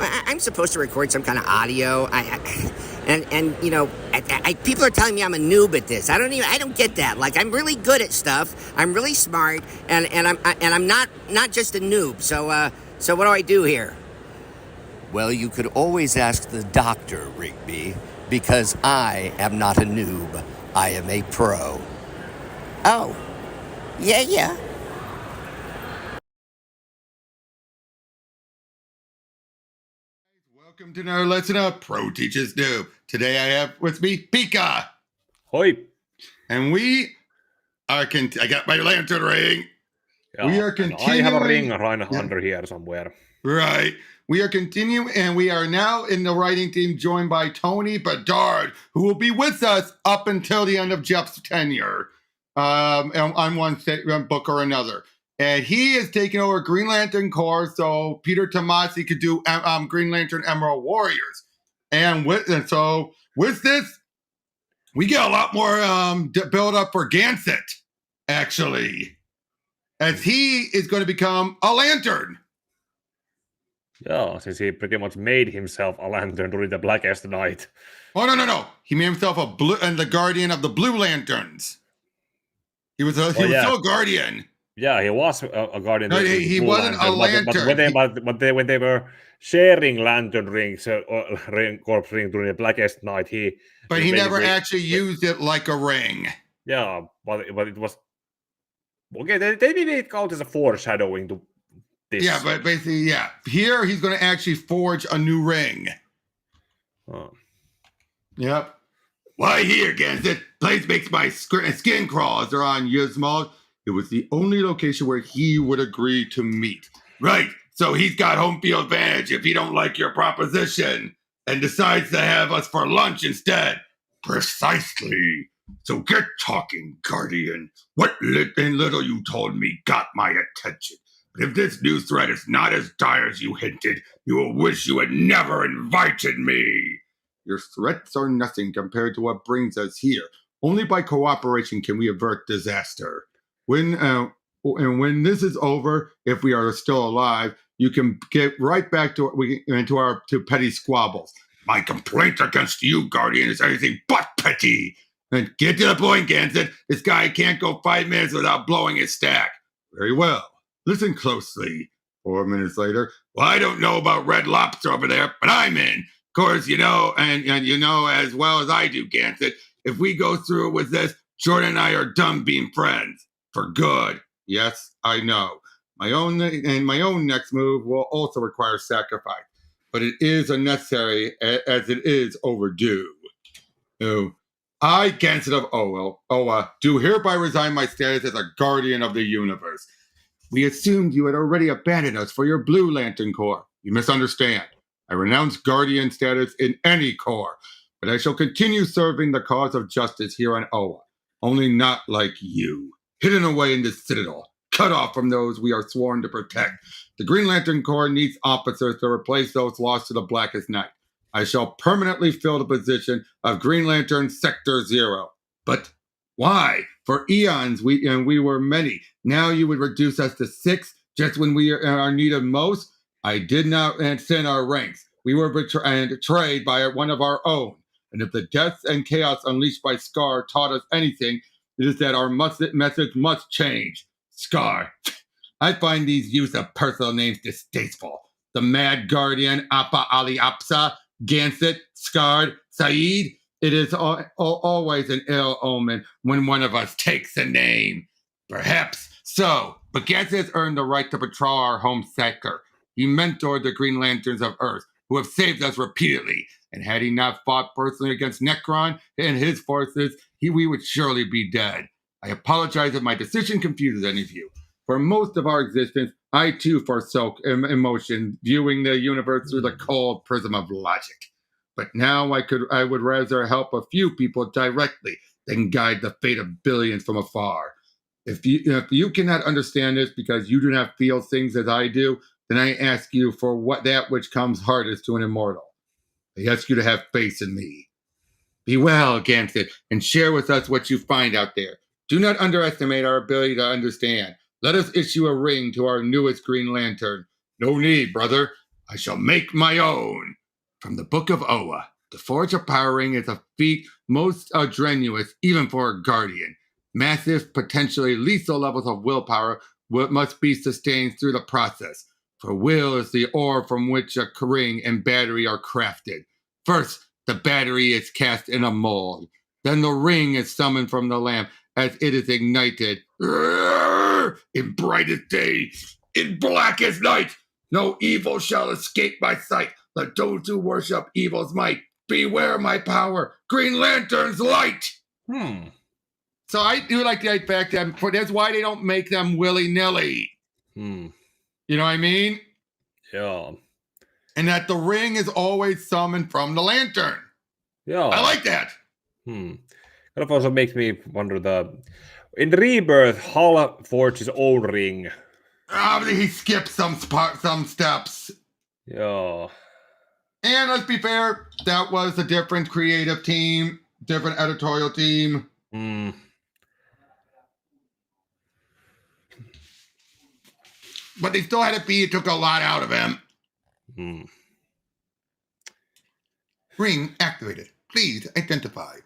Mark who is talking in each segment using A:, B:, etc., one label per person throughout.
A: I'm supposed to record some kind of audio. And you know, people are telling me I'm a noob at this. I don't get that. Like, I'm really good at stuff. I'm really smart, and I'm not just a noob. So what do I do here?
B: Well, you could always ask the doctor, Rigby, because I am not a noob. I am a pro.
A: Oh, yeah.
C: Welcome to another lesson of Pro Teaches Noob. Today I have with me Pika.
D: Hoi.
C: And we are, I got my lantern ring.
D: Yeah,
C: we are continuing.
D: I have a ring right under here somewhere.
C: Right. We are continuing, and we are now in the writing team joined by Tony Bedard, who will be with us up until the end of Jeff's tenure on one book or another. And he is taking over Green Lantern Corps, so Peter Tomasi could do Green Lantern Emerald Warriors. And so with this, we get a lot more build up for Ganthet, actually, as he is going to become a Lantern.
D: Yeah, since he pretty much made himself a lantern during the Blackest Night.
C: Oh, no. He made himself a blue and the guardian of the Blue Lanterns. He was still a guardian.
D: Yeah, he was a guardian.
C: No, he wasn't a lantern.
D: But when they were sharing lantern rings, corps ring during the Blackest Night, he
C: never actually used it like a ring.
D: Yeah, but it was okay. They made it count as a foreshadowing to this.
C: Yeah, but basically, yeah. Here he's going to actually forge a new ring.
D: Oh.
C: Yep. Why here, Ganthet? Place makes my skin crawl as they're on Yuzmal. It was the only location where he would agree to meet. Right. So he's got home field advantage if he don't like your proposition and decides to have us for lunch instead. Precisely. So get talking, Guardian. What little you told me got my attention. But if this new threat is not as dire as you hinted, you will wish you had never invited me. Your threats are nothing compared to what brings us here. Only by cooperation can we avert disaster. When this is over, if we are still alive, you can get right back to petty squabbles. My complaint against you, Guardian, is anything but petty. And get to the point, Ganthet. This guy can't go 5 minutes without blowing his stack. Very well. Listen closely. 4 minutes later. Well, I don't know about Red Lobster over there, but I'm in. Of course, you know, and you know as well as I do, Ganthet, if we go through with this, Jordan and I are done being friends. For good. Yes, I know. My own next move will also require sacrifice, but it is unnecessary as it is overdue. I, Ganthet of Oa, do hereby resign my status as a guardian of the universe. We assumed you had already abandoned us for your Blue Lantern Corps. You misunderstand. I renounce guardian status in any corps, but I shall continue serving the cause of justice here on Oa, only not like you. Hidden away in the Citadel, cut off from those we are sworn to protect. The Green Lantern Corps needs officers to replace those lost to the Blackest Night. I shall permanently fill the position of Green Lantern Sector 0. But why? For eons, we were many. Now you would reduce us to 6 just when we are needed most? I did not send our ranks. We were betrayed by one of our own. And if the deaths and chaos unleashed by Scar taught us anything, it is that our methods must change. Scar. I find these use of personal names distasteful. The Mad Guardian, Appa Ali Apsa, Ganthet, Scarred, Saeed. It is always an ill omen when one of us takes a name. Perhaps so, but Ganthet has earned the right to patrol our home sector. He mentored the Green Lanterns of Earth, who have saved us repeatedly. And had he not fought personally against Necron and his forces, we would surely be dead. I apologize if my decision confuses any of you. For most of our existence, I too forsook emotion, viewing the universe through the cold prism of logic. But now I would rather help a few people directly than guide the fate of billions from afar. If you cannot understand this because you do not feel things as I do, then I ask you for that which comes hardest to an immortal. I ask you to have faith in me. Be well, Ganthet, and share with us what you find out there. Do not underestimate our ability to understand. Let us issue a ring to our newest Green Lantern. No need, brother. I shall make my own. From the Book of Oa, the forge of power ring is a feat most strenuous, even for a guardian. Massive, potentially lethal levels of willpower must be sustained through the process. For will is the ore from which a ring and battery are crafted. First, the battery is cast in a mold. Then the ring is summoned from the lamp as it is ignited. In brightest day, in blackest night, no evil shall escape my sight. Let those who worship evil's might beware my power. Green Lanterns light. So I do like the fact that that's why they don't make them willy-nilly. You know what I mean?
D: Yeah.
C: And that the ring is always summoned from the lantern.
D: Yeah.
C: I like that.
D: Kind of also makes me wonder in Rebirth, Hal forged his own ring.
C: He skipped some steps.
D: Yeah.
C: And let's be fair, that was a different creative team, different editorial team. But they still had it be, it took a lot out of him. Ring activated. Please identify.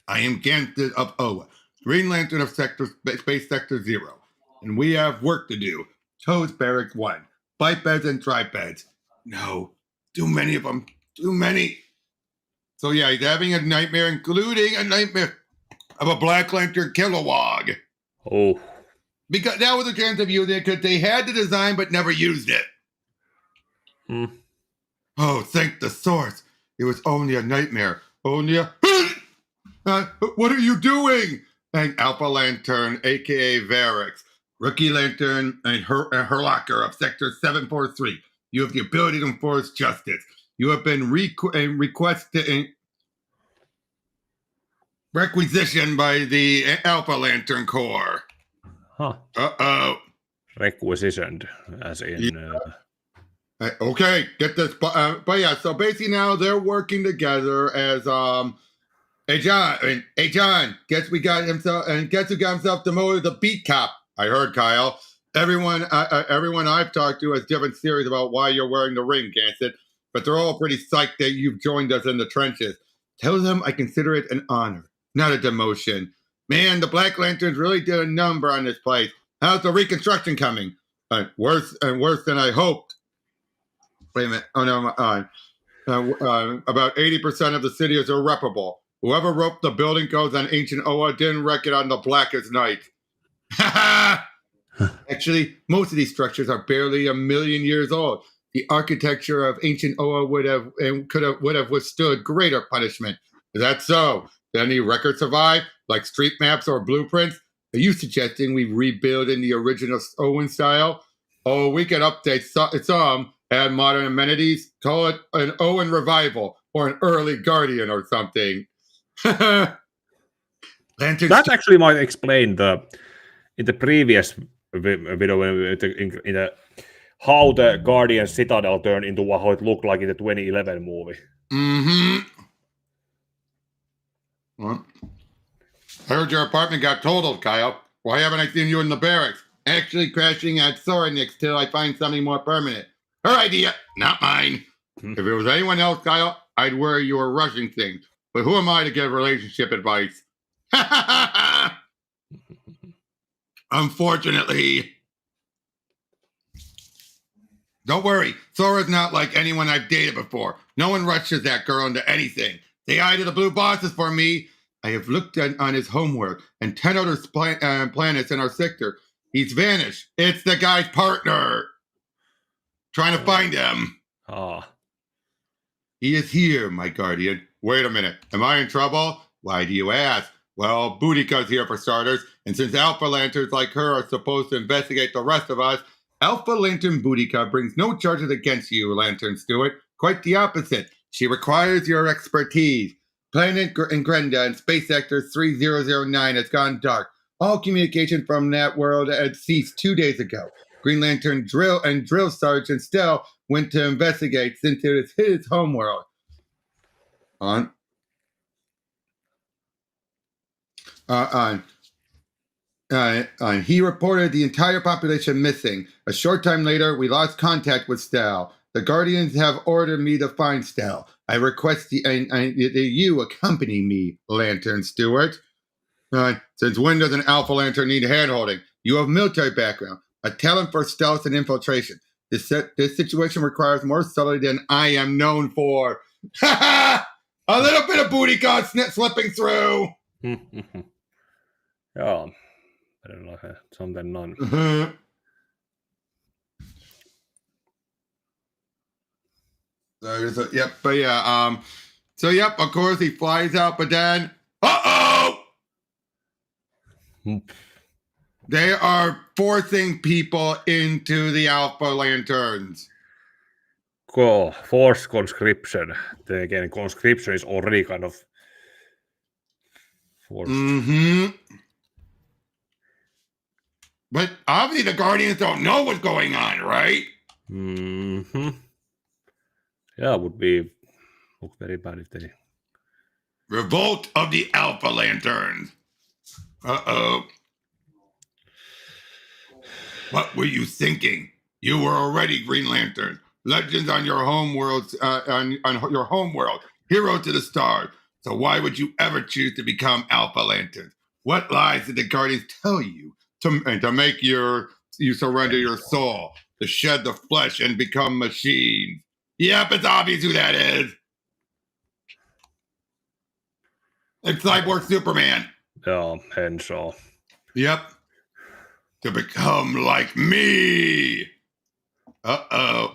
C: I am Ganthet of Oa, Green Lantern of Space Sector 0. And we have work to do. Toes Barracks 1. Bipeds and tripeds. No. Too many of them. Too many. So yeah, he's having a nightmare, including a nightmare of a Black Lantern Kilowog.
D: Oh.
C: Because that was a chance of using it, because they had the design but never used it. Oh, thank the source. It was only a nightmare. Only a... what are you doing? And Alpha Lantern, a.k.a. Varix, Rookie Lantern, and Herlocker of Sector 743. You have the ability to enforce justice. You have been requisitioned by the Alpha Lantern Corps. Uh-oh.
D: Requisitioned, as in...
C: Okay, get this. But yeah, so basically now they're working together as Hey John, guess who got himself demoted to beat cop? I heard, Kyle. Everyone I've talked to has different theories about why you're wearing the ring, Ganthet, but they're all pretty psyched that you've joined us in the trenches. Tell them I consider it an honor, not a demotion. Man, the Black Lanterns really did a number on this place. How's the reconstruction coming? Worse than I hoped. Wait a minute. Oh no, about 80% of the city is irreparable. Whoever wrote the building codes on ancient Oa didn't wreck it on the Blackest Night. Actually, most of these structures are barely 1 million years old. The architecture of ancient Oa would have withstood greater punishment. Is that so? Did any records survive, like street maps or blueprints? Are you suggesting we rebuild in the original Owen style? Oh, we can update some, add modern amenities, call it an Owen revival or an early Guardian or something.
D: That actually might explain in the previous video in how the Guardian Citadel turned into how it looked like in the 2011 movie.
C: Well, I heard your apartment got totaled, Kyle. Why haven't I seen you in the barracks? Actually crashing at Sorenix till I find something more permanent. Her idea, not mine. If it was anyone else, Kyle, I'd worry you were rushing things. But who am I to give relationship advice? Unfortunately. Don't worry. Sora's not like anyone I've dated before. No one rushes that girl into anything. Say hi to the blue bosses for me. I have looked on his homeworld and 10 other planets in our sector. He's vanished. It's the guy's partner. Trying to find him. He is here, my guardian. Wait a minute. Am I in trouble? Why do you ask? Well, Boudica's here for starters, and since Alpha Lanterns like her are supposed to investigate the rest of us, Alpha Lantern Boudica brings no charges against you, Lantern Stewart. Quite the opposite. She requires your expertise. Planet Grenda and Space Sector 3009 has gone dark. All communication from that world had ceased 2 days ago. Green Lantern Drill Sergeant Stell went to investigate since it is his homeworld. He reported the entire population missing. A short time later, we lost contact with Stel. The Guardians have ordered me to find Stel. I request that you accompany me, Lantern Stewart. Since when does an Alpha Lantern need handholding? You have military background, a talent for stealth and infiltration. This situation requires more subtlety than I am known for. Ha ha! A little bit of booty call slipping through.
D: Joo. Something none.
C: So yep, of course he flies out, but then they are forcing people into the Alpha Lanterns.
D: Cool. Forced conscription. Then again, conscription is already kind of forced.
C: But obviously the Guardians don't know what's going on, right?
D: Yeah, it would look very bad if they...
C: Revolt of the Alpha Lanterns. What were you thinking? You were already Green Lantern. Legends on your home world, on your home world. Hero to the stars. So why would you ever choose to become Alpha Lanterns? What lies did the Guardians tell you to make you surrender your soul, to shed the flesh and become machines? Yep, it's obvious who that is. It's Cyborg Superman.
D: Yeah, and so.
C: Yep. To become like me. So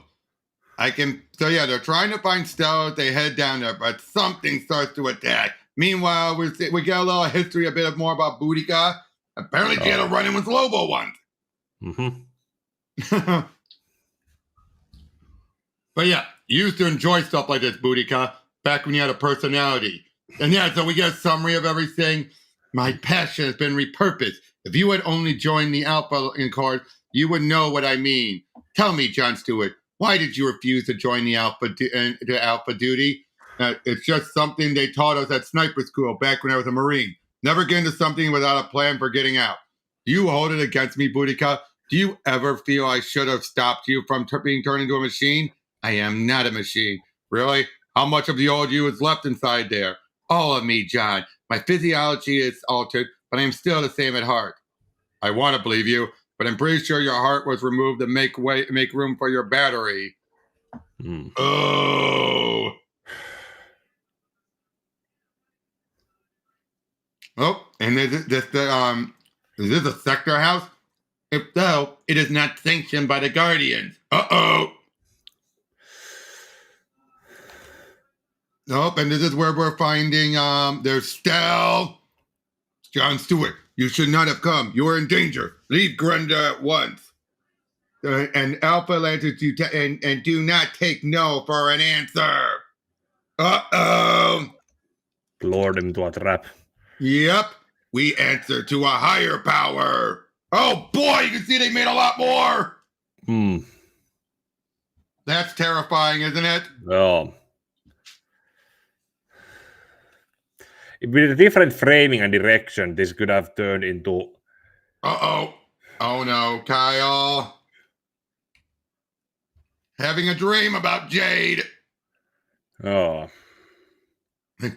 C: yeah, they're trying to find Stella. They head down there, but something starts to attack. Meanwhile, we get a little history, a bit more about Boudica. Apparently, she had a run-in with Lobo once. But yeah, you used to enjoy stuff like this, Boudica, back when you had a personality. And yeah, so we get a summary of everything. My passion has been repurposed. If you had only joined the Alpha Corps, you would know what I mean. Tell me, John Stewart, why did you refuse to join the Alpha duty? It's just something they taught us at sniper school back when I was a Marine. Never get into something without a plan for getting out. Do you hold it against me, Boudica? Do you ever feel I should have stopped you from being turned into a machine? I am not a machine. Really? How much of the old you is left inside there? All of me, John. My physiology is altered, but I am still the same at heart. I want to believe you, but I'm pretty sure your heart was removed to make room for your battery. Oh. Oh, and is this a sector house? If so, it is not sanctioned by the Guardians. Nope, and this is where we're finding, there's Stel. John Stewart, you should not have come. You are in danger. Leave Grunda at once. And Alpha Lanterns, and do not take no for an answer.
D: Lured him to a trap.
C: Yep, we answer to a higher power. Oh boy, you can see they made a lot more. That's terrifying, isn't it?
D: Oh. With a different framing and direction, this could have turned into...
C: Oh no, Kyle. Having a dream about Jade.
D: Oh.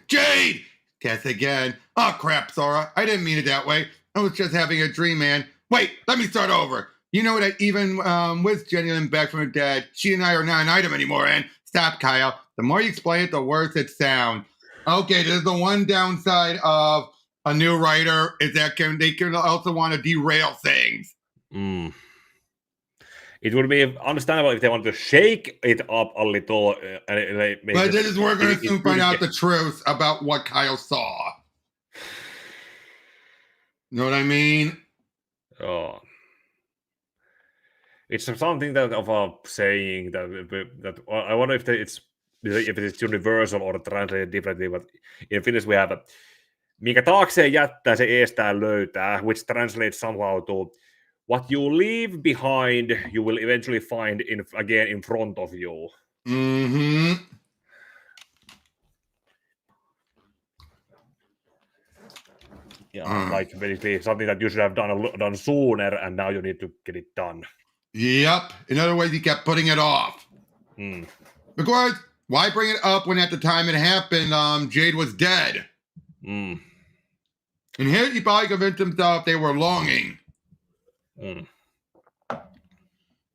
C: Jade! Guess again. Oh crap, Sora. I didn't mean it that way. I was just having a dream, man. Wait, let me start over. You know that even with Jenny Lynn back from her dad, she and I are not an item anymore, and stop, Kyle. The more you explain it, the worse it sounds. Okay, there's the one downside of a new writer is that they can also want to derail things.
D: It would be understandable if they want to shake it up a little.
C: But this is where we're going to soon find out the truth about what Kyle saw. You know what I mean?
D: Oh. It's something that of a saying that I wonder if it's universal or translated differently, but in Finnish we have minkä taakseen jättää se eestään löytää, which translates somehow to what you leave behind, you will eventually find again in front of you. like basically something that you should have done sooner, and now you need to get it done.
C: Yep. In other words, he kept putting it off. Of course, why bring it up when at the time it happened, Jade was dead? And here he probably convinced himself they were longing.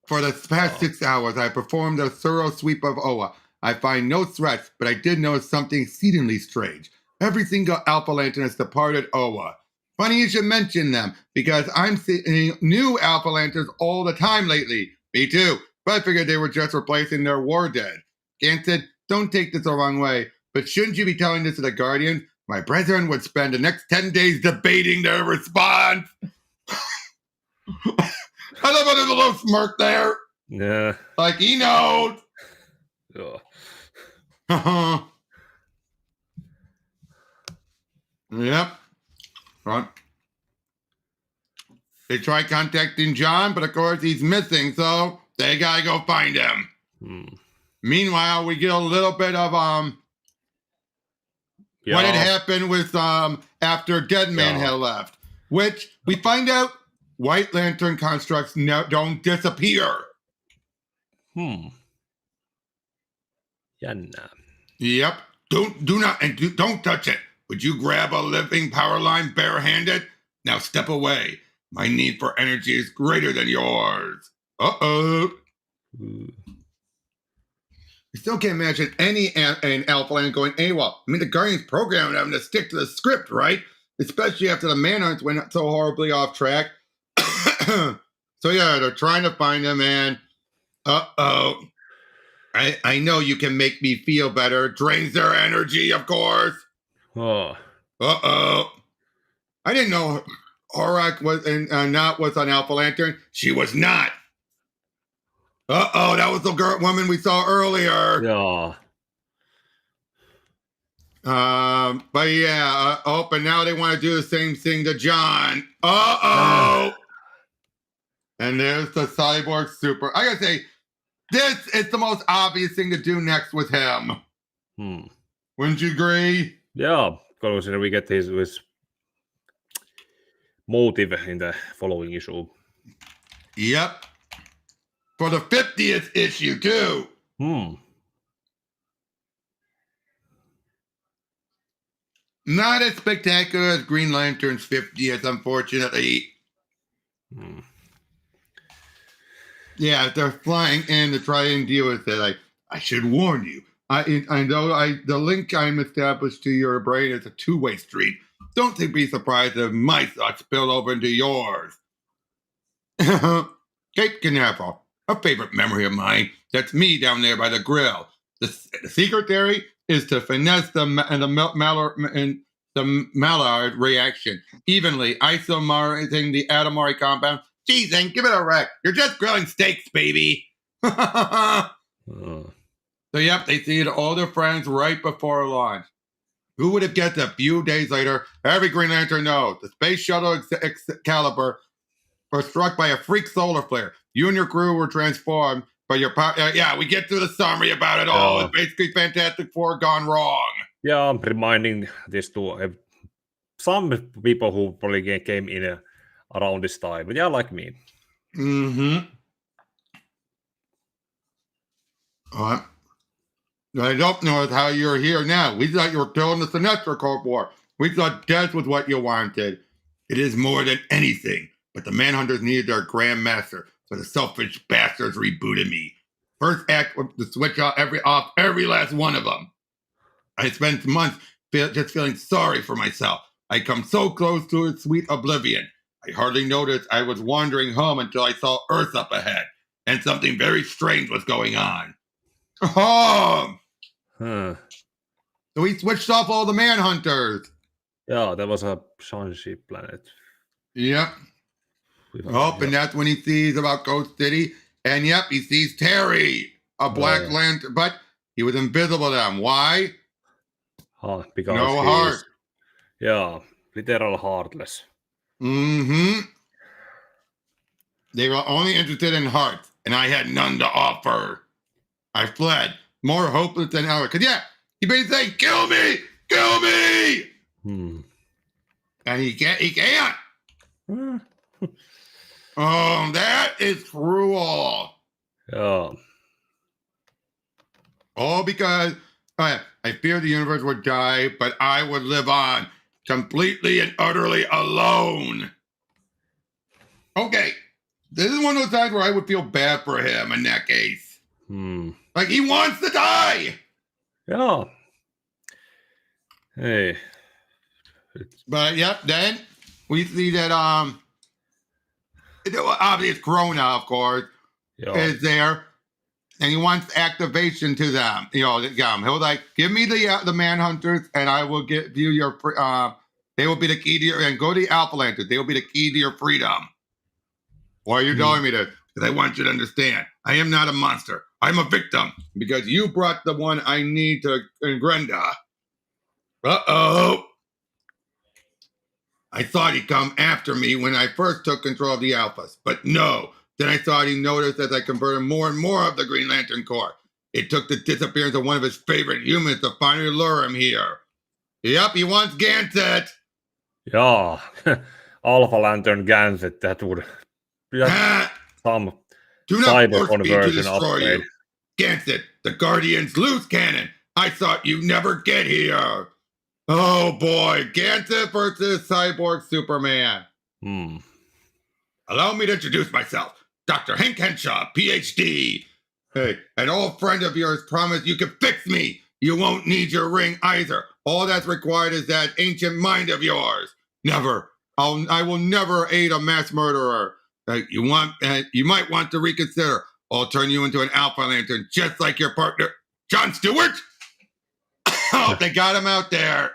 C: For the past 6 hours, I performed a thorough sweep of Oa. I find no threats, but I did notice something exceedingly strange. Every single Alpha Lantern has departed Oa. Funny you should mention them, because I'm seeing new Alpha Lanterns all the time lately. Me too, but I figured they were just replacing their war dead. Ganthet, don't take this the wrong way, but shouldn't you be telling this to the Guardians? My brethren would spend the next 10 days debating their response. I love how there's a little smirk there.
D: Yeah.
C: Like he knows. Yep. Right. They tried contacting John, but of course he's missing, so they gotta go find him. Meanwhile, we get a little bit of what had happened with after Deadman had left, which we find out White Lantern constructs don't disappear.
D: Jännää.
C: Yep. Don't touch it. Would you grab a living power line barehanded? Now step away. My need for energy is greater than yours. I still can't imagine an Alpha Land going AWOL. I mean, the Guardians programmed them to stick to the script, right? Especially after the Manhunts went so horribly off track. So yeah, they're trying to find him, and I know you can make me feel better. Drains their energy, of course. I didn't know Horak was was an Alpha Lantern. She was not. That was the woman we saw earlier.
D: Yeah.
C: But yeah, but now they want to do the same thing to John. And there's the Cyborg Super. I gotta say, this is the most obvious thing to do next with him. Wouldn't you agree?
D: Yeah, because we get his motive in the following issue.
C: Yep. For the 50th issue, too. Not as spectacular as Green Lantern's 50th, unfortunately. Yeah, they're flying in to try and deal with it. I should warn you. I know the link I'm established to your brain is a two-way street. Don't be surprised if my thoughts spill over into yours. Cape Canaveral, a favorite memory of mine. That's me down there by the grill. The secret theory is to finesse the Mallard reaction evenly, isomerizing the Atomari compound. Geez, then give it a wreck. You're just grilling steaks, baby. So, yep, they see all their friends right before launch. Who would have guessed a few days later? Every Green Lantern knows the space shuttle Excalibur was struck by a freak solar flare. You and your crew were transformed, but your power. Yeah, we get through the summary about it all. It's basically Fantastic Four gone wrong.
D: Yeah, I'm reminding this to some people who probably came in around this time, but yeah, like me.
C: I don't know how you're here now. We thought you were killing the Sinestro Corps war. We thought death was what you wanted. It is more than anything, but the Manhunters needed their Grand Master, so the selfish bastards rebooted me. First act was to switch off every last one of them. I spent months just feeling sorry for myself. I come so close to its sweet oblivion. I hardly noticed I was wandering home until I saw Earth up ahead, and something very strange was going on. So he switched off all the Manhunters.
D: Yeah, that was a sunship planet.
C: Yep. And that's when he sees about Ghost City. And yep, he sees Terry, a Black Lantern, but he was invisible to them. Why?
D: Because
C: no heart.
D: Yeah, literal heartless.
C: They were only interested in hearts, and I had none to offer. I fled, more hopeless than ever. Because, yeah, he basically saying, kill me! Kill me! And he can't. Oh, that is cruel.
D: Joo.
C: All because I fear the universe would die, but I would live on completely and utterly alone. Okay, this is one of those times where I would feel bad for him in that case. Like, he wants to die.
D: Joo. Hey.
C: But, yep, then we see that, obviously Corona, of course, is there. And he wants activation to them. He'll like, give me the Manhunters, and I will give you your. They will be the key to your. And go to the Alpha Lanterns. They will be the key to your freedom. Why are you telling me this? Because I want you to understand. I am not a monster. I'm a victim because you brought the one I need to Grenda. I thought he'd come after me when I first took control of the Alphas, but no. Then I thought he noticed as I converted more and more of the Green Lantern Corps. It took the disappearance of one of his favorite humans to finally lure him here. Yep, he wants Ganthet.
D: Yeah, Alpha Lantern Ganthet. That would be some cyber conversion upgrade.
C: Ganthet, the Guardian's loose cannon. I thought you'd never get here. Oh boy, Ganthet versus Cyborg Superman. Allow me to introduce myself. Dr. Hank Henshaw, PhD. Hey, an old friend of yours promised you could fix me. You won't need your ring either. All that's required is that ancient mind of yours. Never. I will never aid a mass murderer. You might want to reconsider. I'll turn you into an Alpha Lantern, just like your partner, John Stewart. Oh, they got him out there.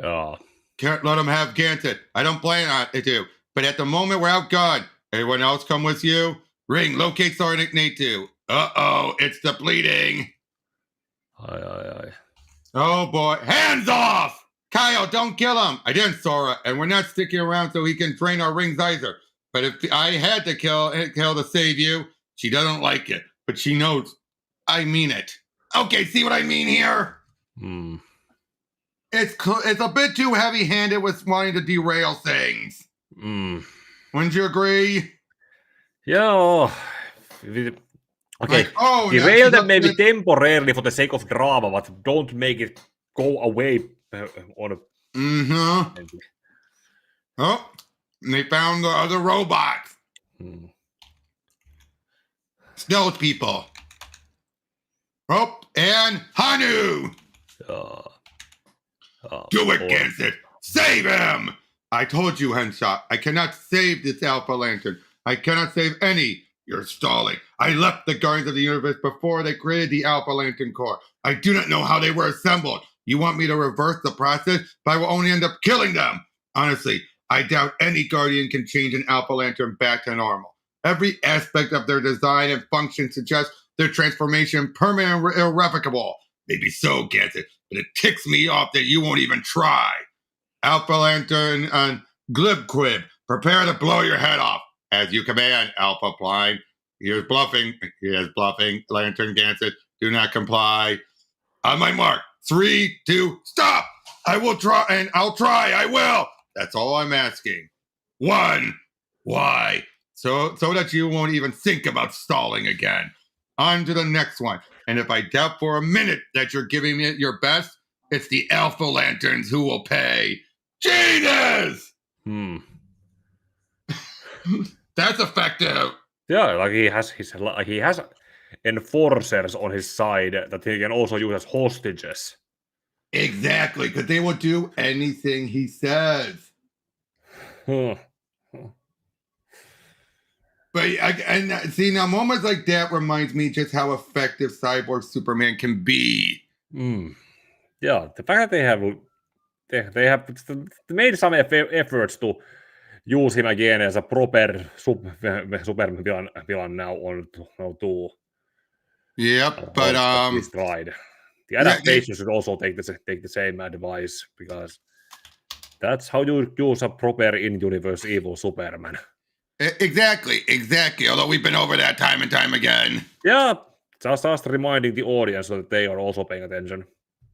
D: Yeah.
C: Can't let him have Ganthet. I don't plan on it to. But at the moment, we're outgunned. Everyone else come with you? Ring, locate Sergeant Natu. Uh-oh, it's depleting.
D: Aye.
C: Oh, boy. Hands off! Kyle, don't kill him. I didn't, Sora, and we're not sticking around so he can drain our rings either. But if I had to kill to save you, she doesn't like it. But she knows I mean it. Okay, see what I mean here? It's a bit too heavy-handed with wanting to derail things. Wouldn't you agree?
D: Yeah. Okay.
C: Like,
D: derail them maybe temporarily for the sake of drama, but don't make it go away on a...
C: Oh, they found the other robots. Snow people. Oh, and Hanu. Do it, Ganthet. Save him. I told you, Henshaw, I cannot save this Alpha Lantern. I cannot save any. You're stalling. I left the Guardians of the Universe before they created the Alpha Lantern Corps. I do not know how they were assembled. You want me to reverse the process, but I will only end up killing them. Honestly, I doubt any Guardian can change an Alpha Lantern back to normal. Every aspect of their design and function suggests their transformation permanent and irrevocable. Maybe so, Ganthet, but it ticks me off that you won't even try. Alpha Lantern and Qward, prepare to blow your head off. As you command, Alpha Blind. He is bluffing. Lantern Ganthet, do not comply. On my mark, 3, 2, stop! I will try, and I'll try, I will! That's all I'm asking. 1. Why? So that you won't even think about stalling again. On to the next one. And if I doubt for a minute that you're giving me your best, it's the Alpha Lanterns who will pay. Jesus! That's effective.
D: Yeah, like he has enforcers on his side that he can also use as hostages.
C: Exactly, because they will do anything he says. But see, now moments like that reminds me just how effective Cyborg Superman can be.
D: Yeah, the fact that they have made some efforts to use him again as a proper Superman villain now on too.
C: Yep, but
D: tried. The adaptation should also take the same advice, because that's how you use a proper in-universe evil Superman.
C: Exactly. Although we've been over that time and time again.
D: Yeah, just reminding the audience so that they are also paying attention.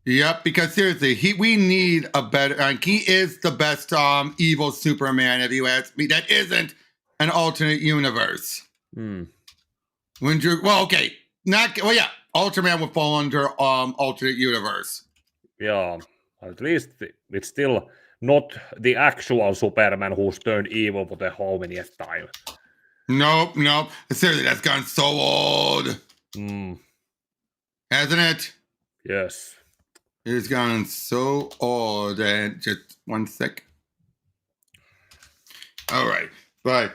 C: Yep, because seriously, we need a better. He is the best evil Superman, if you ask me. That isn't an alternate universe. Okay, Ultraman would fall under alternate universe.
D: Yeah, at least it's still not the actual Superman who's turned evil for the how many time.
C: Nope. Seriously, that's gone so old. Hasn't it?
D: Yes.
C: It's gone so old. And just 1 sec. All right, but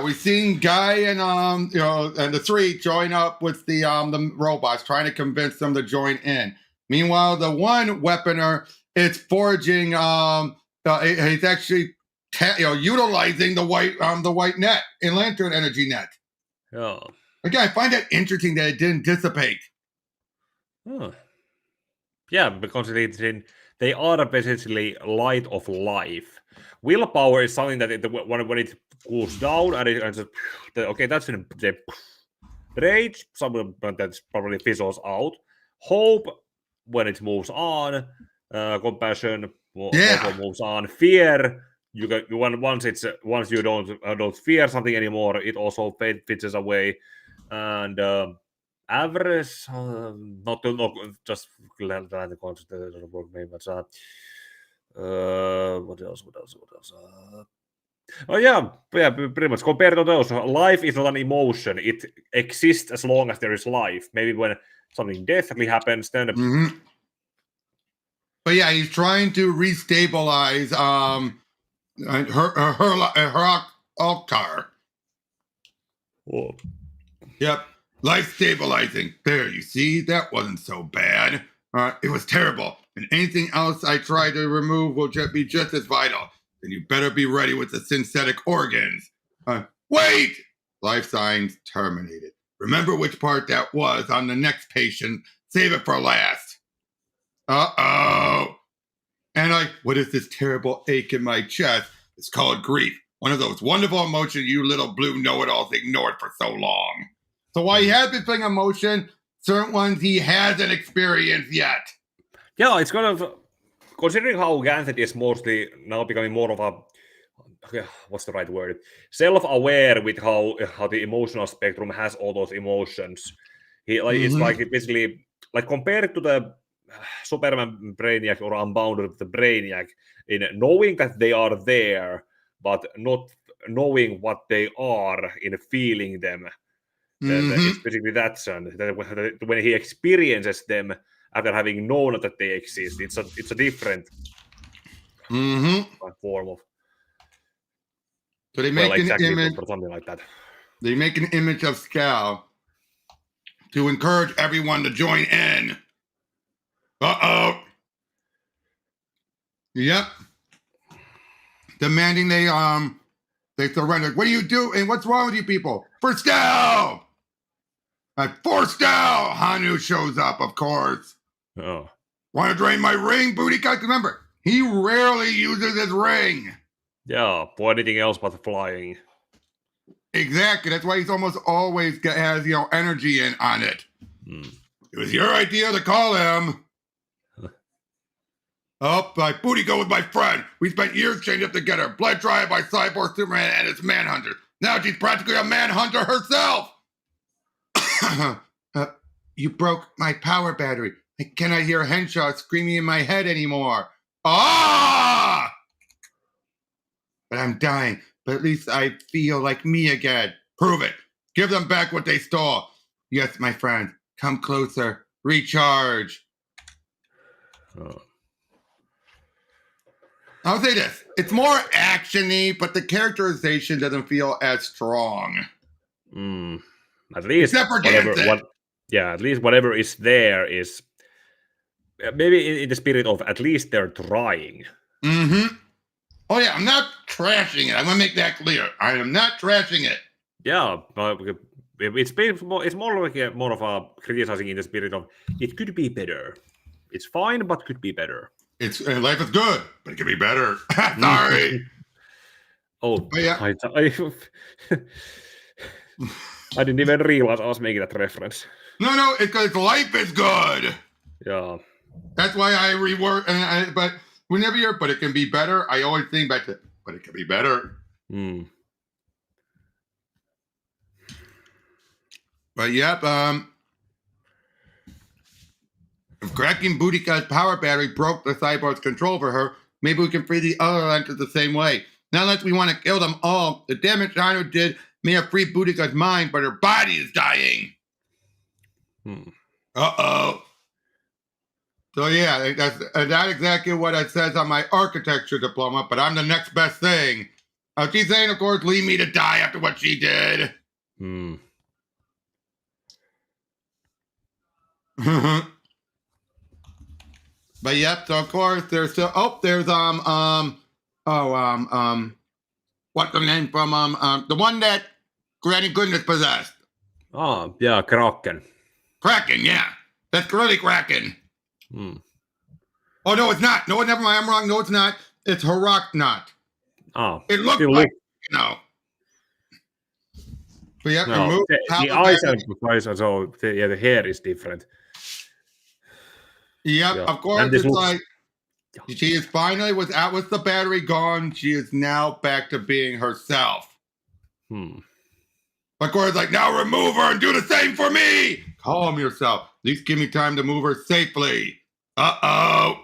C: we've seen Guy and and the three join up with the robots, trying to convince them to join in. Meanwhile, the one weaponer is forging. He's actually utilizing the white net in Lantern energy net.
D: Yeah.
C: Again, I find that interesting that it didn't dissipate.
D: Yeah, because they are basically light of life. Willpower is something that when it cools down and that's in the rage, something that probably fizzles out. Hope when it moves on, compassion also moves on. Fear, once you don't fear something anymore, it also fizzles away. And average, not just glad the concept doesn't work, maybe, but what else? Pretty much. Compared to those, life is not an emotion. It exists as long as there is life. Maybe when something deathly happens, then.
C: But yeah, he's trying to restabilize her altar.
D: Oh.
C: Yep, life stabilizing. There, you see, that wasn't so bad. It was terrible. And anything else I try to remove will be just as vital. Then you better be ready with the synthetic organs. Wait! Life signs terminated. Remember which part that was on the next patient. Save it for last. Uh-oh. And what is this terrible ache in my chest? It's called grief. One of those wonderful emotions you little blue know-it-alls ignored for so long. So while he has been feeling emotion, certain ones he hasn't experienced yet.
D: Yeah, it's kind of, considering how Ganthet is mostly now becoming more of a, what's the right word? Self-aware with how the emotional spectrum has all those emotions. It's like basically, like compared to the Superman Brainiac or Unbounded with the Brainiac, in knowing that they are there, but not knowing what they are in feeling them. It's basically that son. When he experiences them after having known that they exist, it's a different form of.
C: So they make an image
D: or something like that.
C: They make an image of Scal to encourage everyone to join in. Yep. Demanding they surrender. What do you do? And what's wrong with you people? For Scal! For Scal! Hanu shows up, of course.
D: Oh.
C: Want to drain my ring, booty cut? Remember, he rarely uses his ring.
D: Yeah, for anything else but flying.
C: Exactly. That's why he's almost always has energy in on it. It was your idea to call him. My booty go with my friend. We spent years chained up together, bled dry by Cyborg Superman and his manhunter. Now she's practically a manhunter herself. You broke my power battery. I cannot hear Henshaw screaming in my head anymore. But I'm dying. But at least I feel like me again. Prove it. Give them back what they stole. Yes, my friend. Come closer. Recharge. I'll say this. It's more action-y, but the characterization doesn't feel as strong.
D: At least
C: except for Ganthet.
D: At least whatever is there is maybe in the spirit of at least they're trying.
C: Oh yeah, I'm not trashing it. I'm gonna make that clear. I am not trashing it.
D: Yeah, but it's more like more of a criticizing in the spirit of it could be better. It's fine, but could be better.
C: Life is good, but it could be better. Sorry.
D: Yeah. I didn't even realize I was making that reference.
C: No, it's because life is good.
D: Yeah.
C: That's why I rework. But whenever but it can be better. I always think back to, but it can be better. But yep. If cracking Boudicca's power battery broke the cyborg's control over her, maybe we can free the other lanterns the same way. Not unless we want to kill them all. The damage Rayner did may have freed Boudicca's mind, but her body is dying. Uh-oh. So yeah, that's exactly what it says on my architecture diploma, but I'm the next best thing. She's saying, of course, leave me to die after what she did. But yep, so of course there's still what's the name from the one that Granny Goodness possessed?
D: Oh, yeah, Kraken.
C: Kraken, yeah. That's really Kraken. Oh no, it's not. No, never mind, I'm wrong. No, it's not. It's Haraknot.
D: Oh.
C: It looked like But yep,
D: no, the eyes and the face, so the hair is different.
C: Yep, yeah. Of course, it's like she is finally with the battery gone. She is now back to being herself. Of course, like now remove her and do the same for me. Calm yourself. At least give me time to move her safely. Uh-oh.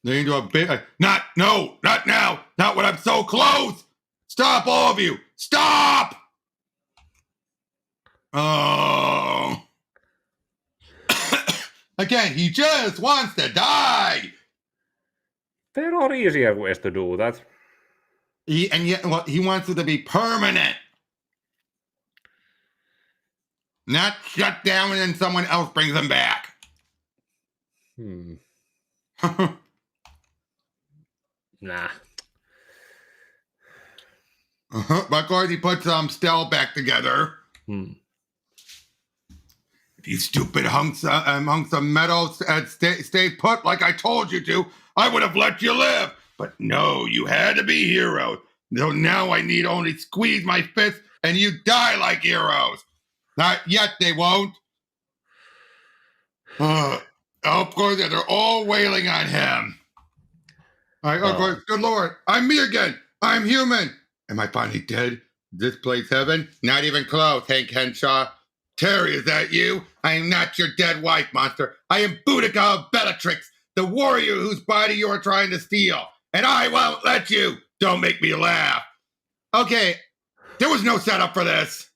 C: They into a bit. Not now. Not when I'm so close. Stop, all of you. Stop. Oh. Again, he just wants to die.
D: There are easier ways to do that.
C: He wants it to be permanent. Not shut down and then someone else brings them back.
D: Nah.
C: But of course, he puts Stell back together. You stupid hunks of metal stay put like I told you to. I would have let you live. But no, you had to be heroes. So now I need only squeeze my fist and you die like heroes. Not yet, they won't. Of course, they're all wailing on him. Of course, good Lord, I'm me again. I'm human. Am I finally dead? This place heaven? Not even close, Hank Henshaw. Terry, is that you? I am not your dead wife, monster. I am Boudica of Bellatrix, the warrior whose body you are trying to steal. And I won't let you. Don't make me laugh. Okay, there was no setup for this.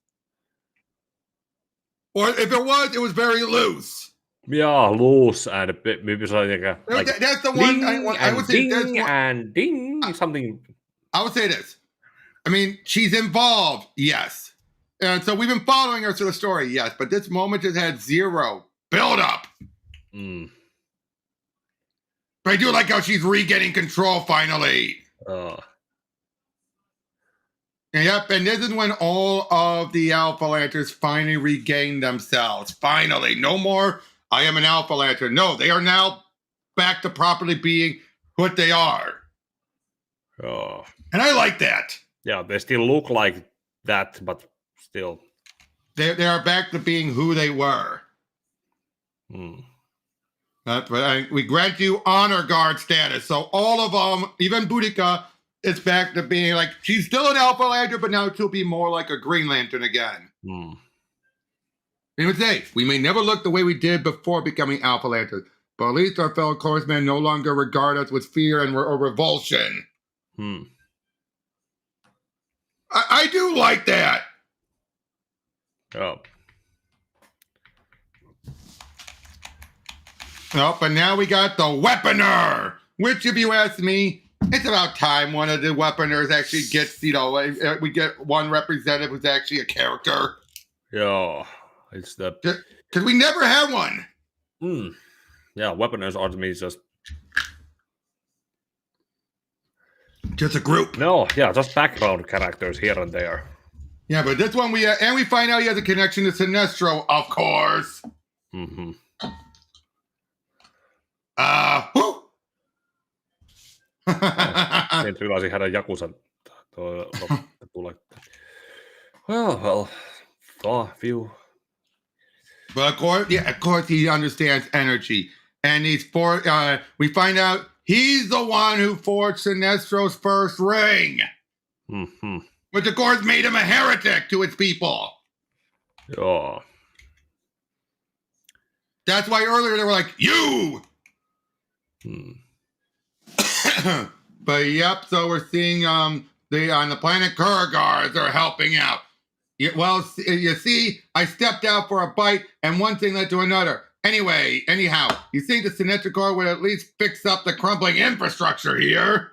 C: Or if it was very loose.
D: Yeah, loose and maybe something like
C: that's the one I would say.
D: Ding and ding, something.
C: I would say this. I mean, she's involved, yes. And so we've been following her through the story, yes. But this moment just had zero build up. But I do like how she's regaining control finally. Yep, and this is when all of the Alpha Lanterns finally regain themselves. Finally, no more, I am an Alpha Lantern. No, they are now back to properly being what they are. And I like that.
D: Yeah, they still look like that, but still.
C: They are back to being who they were. But we grant you honor guard status. So all of them, even Boudica, is back to being like, she's still an Alpha Lantern, but now she'll be more like a Green Lantern again. They would say, we may never look the way we did before becoming Alpha Lantern, but at least our fellow corpsmen no longer regard us with fear and or revulsion. I do like that. But now we got the Weaponer, which, if you ask me, it's about time one of the Weaponers actually gets, we get one representative who's actually a character.
D: Yeah, it's the...
C: Because we never had one.
D: Yeah, Weaponers are to me
C: just a group.
D: No, yeah, just background characters here and there.
C: Yeah, but this one we find out he has a connection to Sinestro, of course.
D: Whew. Didn't realize he had a Yakuza. Well, few.
C: But of course, he understands energy, and we find out he's the one who forged Sinestro's first ring, which of course made him a heretic to its people.
D: Yeah.
C: That's why earlier they were like, "You." But yep, so we're seeing on the planet Qward are helping out. Well, you see, I stepped out for a bite, and one thing led to another. Anyhow, you think the Sinestro Corps would at least fix up the crumbling infrastructure here?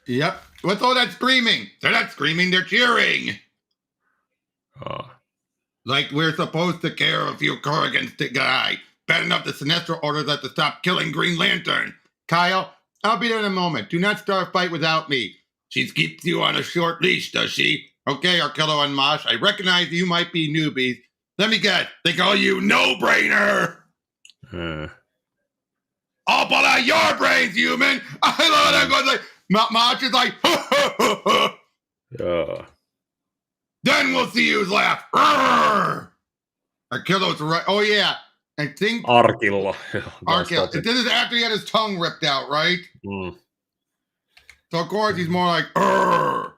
C: Yep. What's all that screaming? They're not screaming, they're cheering. Like we're supposed to care if you Corrigans to die. Bad enough the Sinestro orders us to stop killing Green Lantern. Kyle, I'll be there in a moment. Do not start a fight without me. She keeps you on a short leash, does she? Okay, Arkello and Mosh, I recognize you might be newbies. Let me guess, they call you No-Brainer. I'll pull out your brains, human. I love that. Goes like, Mosh is like, Then we'll see who's laugh. Arkello's right. Oh, yeah. I think
D: Arkilla.
C: This is after he had his tongue ripped out, right? So of course he's more like, "Urgh.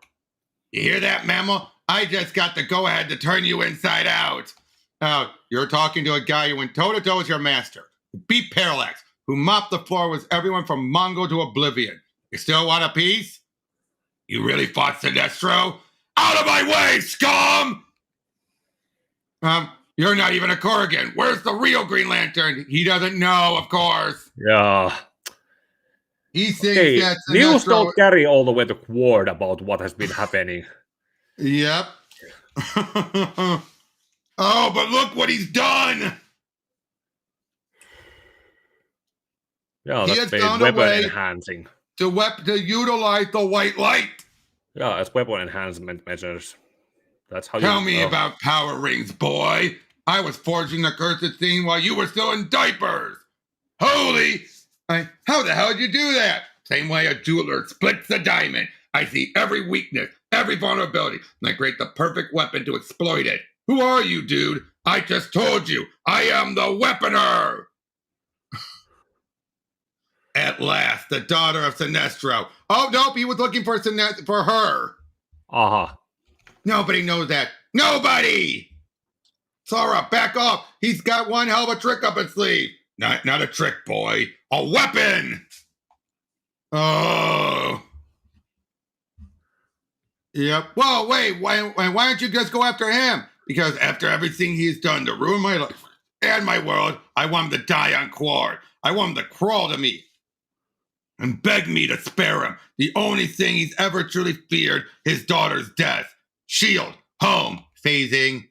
C: You hear that, mammal? I just got the go-ahead to turn you inside out." Now, you're talking to a guy who went toe-to-toe with your master, who beat Parallax, who mopped the floor with everyone from Mongo to Oblivion. You still want a piece? You really fought Sinestro? Out of my way, scum! You're not even a Corrigan. Where's the real Green Lantern? He doesn't know, of course.
D: Yeah.
C: He thinks that Sinestro...
D: News don't carry all the way to Qward about what has been happening.
C: Yep. Oh, but look what he's done!
D: Yeah, that's been weapon enhancing.
C: To utilize the white light.
D: Yeah, as weapon enhancement measures. That's how
C: Tell me about power rings, boy. I was forging the cursed thing while you were still in diapers. Holy! How the hell did you do that? Same way a jeweler splits a diamond. I see every weakness, every vulnerability, and I create the perfect weapon to exploit it. Who are you, dude? I just told you. I am the Weaponer! At last, the daughter of Sinestro. Oh, nope, he was looking for her. Nobody knows that. Nobody! Sora, back off. He's got one hell of a trick up his sleeve. Not a trick, boy. A weapon! Oh. Yep. Whoa, wait. Why don't you just go after him? Because after everything he's done to ruin my life and my world, I want him to die on Qward. I want him to crawl to me and beg me to spare him. The only thing he's ever truly feared, his daughter's death. Shield, home, phasing.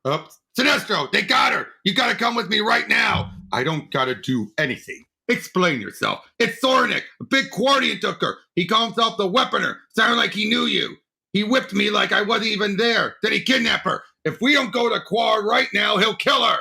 C: Oops. Sinestro, they got her. You gotta come with me right now. I don't gotta do anything. Explain yourself. It's Thornick. A big Qwardian took her. He called himself the Weaponer. Sounded like he knew you. He whipped me like I wasn't even there. Then he kidnapped her. If we don't go to Qward right now, he'll kill her.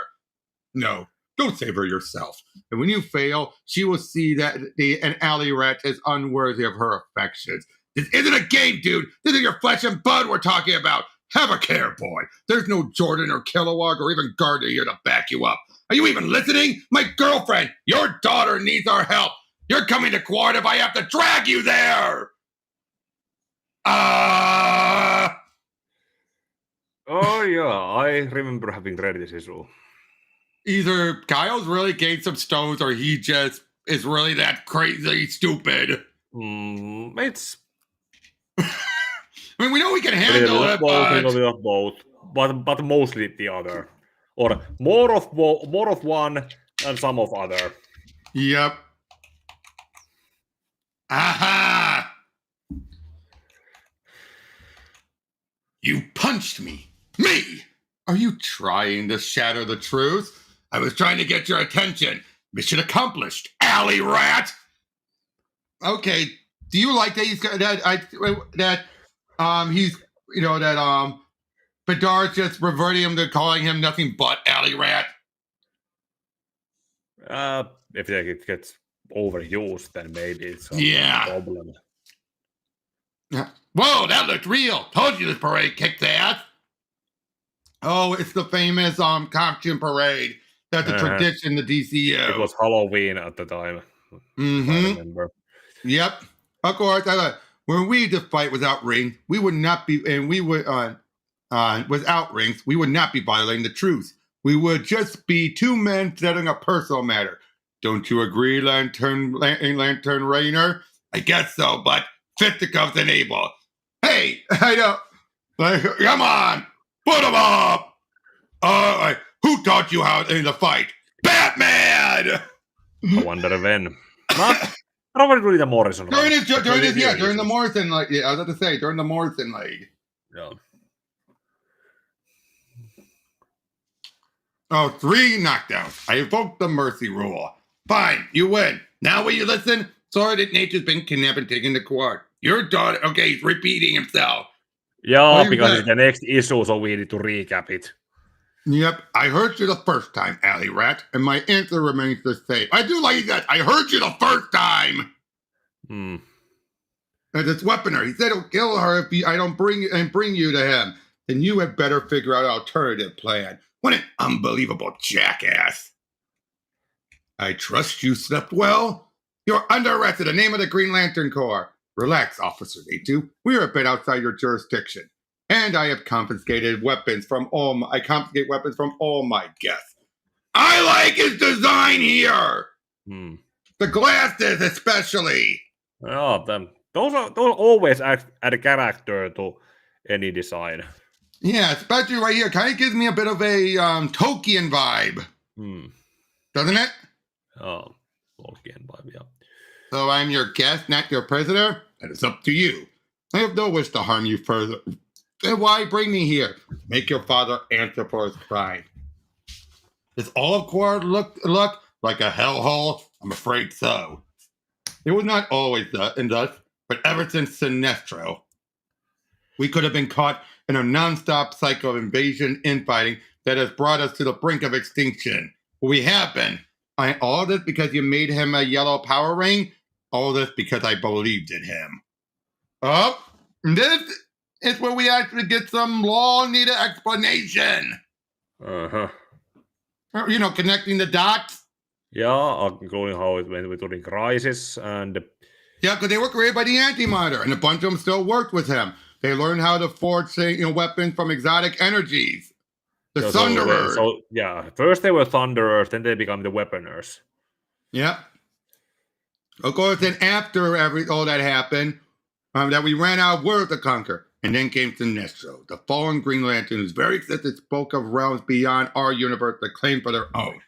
C: No, don't save her yourself. And when you fail, she will see that an alley rat is unworthy of her affections. This isn't a game, dude. This is your flesh and blood we're talking about. Have a care, boy. There's no Jordan or Kilowog or even Gardner here to back you up. Are you even listening? My girlfriend, your daughter needs our help. You're coming to Qward if I have to drag you there.
D: Oh, yeah. I remember having read this issue.
C: Either Kyle's really gained some stones or he just is really that crazy stupid.
D: It's...
C: I mean, we know we can handle it,
D: but... A little bit of both, but mostly the other. Or more of one and some of other.
C: Yep. Aha! You punched me. Me! Are you trying to shatter the truth? I was trying to get your attention. Mission accomplished, alley rat! Okay, do you like that Bedar's just reverting him to calling him nothing but alley rat?
D: If it gets overused, then maybe it's a problem.
C: Whoa, that looked real. Told you this parade kicked ass. Oh, it's the famous costume parade. That's a tradition, the DCU.
D: It was Halloween at the time. I remember.
C: Yep. Of course, when we did fight without rings, we would not be, and we would, without rings, we would not be violating the truth. We would just be two men settling a personal matter. Don't you agree, Lantern Rayner? I guess so, but fisticuffs enable. Hey, I don't. Come on, put him up. Who taught you how in the fight? Batman.
D: I wonder when. Probably the Morrison.
C: During the Morrison League. Yeah, I was about to say during the Morrison League.
D: Yeah.
C: Oh, 3 knockdowns. I invoked the mercy rule. Fine, you win. Now will you listen? Sorry that Nature's been kidnapped and taken to Qward. Your daughter, okay, he's repeating himself.
D: Yeah, because it's the next issue, so we need to recap it.
C: Yep, I heard you the first time, Alley Rat, and my answer remains the same. I do like that. I heard you the first time. And it's Weaponer. He said he'll kill her if I don't bring you to him. Then you had better figure out an alternative plan. What an unbelievable jackass. I trust you slept well. You're under arrest in the name of the Green Lantern Corps. Relax, Officer A2. We are a bit outside your jurisdiction. And I have confiscated weapons from all my guests. I like his design here. The glasses especially.
D: Oh, those always add a character to any design.
C: Yeah, especially right here. Kind of gives me a bit of a Tolkien vibe. Doesn't it?
D: Oh, Tolkien vibe, yeah.
C: So I'm your guest, not your prisoner, and it's up to you. I have no wish to harm you further. Then why bring me here? Make your father answer for his crime. Does all of Qward look like a hellhole? I'm afraid so. It was not always thus, but ever since Sinestro, we could have been caught in a non-stop cycle of invasion infighting that has brought us to the brink of extinction. We have been. All this because you made him a yellow power ring? All this because I believed in him. Oh, this is where we actually get some long-needed explanation. You know, connecting the dots.
D: Yeah, including how it went during Crisis and...
C: Yeah, because they were created by the Antimatter, and a bunch of them still worked with him. They learned how to forge, weapons from exotic energies. The Thunderers.
D: First they were Thunderers, then they become the Weaponers.
C: Yep. Of course, then after all that happened, that we ran out of words to conquer. And then came Sinestro, the fallen Green Lantern, whose very existence spoke of realms beyond our universe that claim for their own.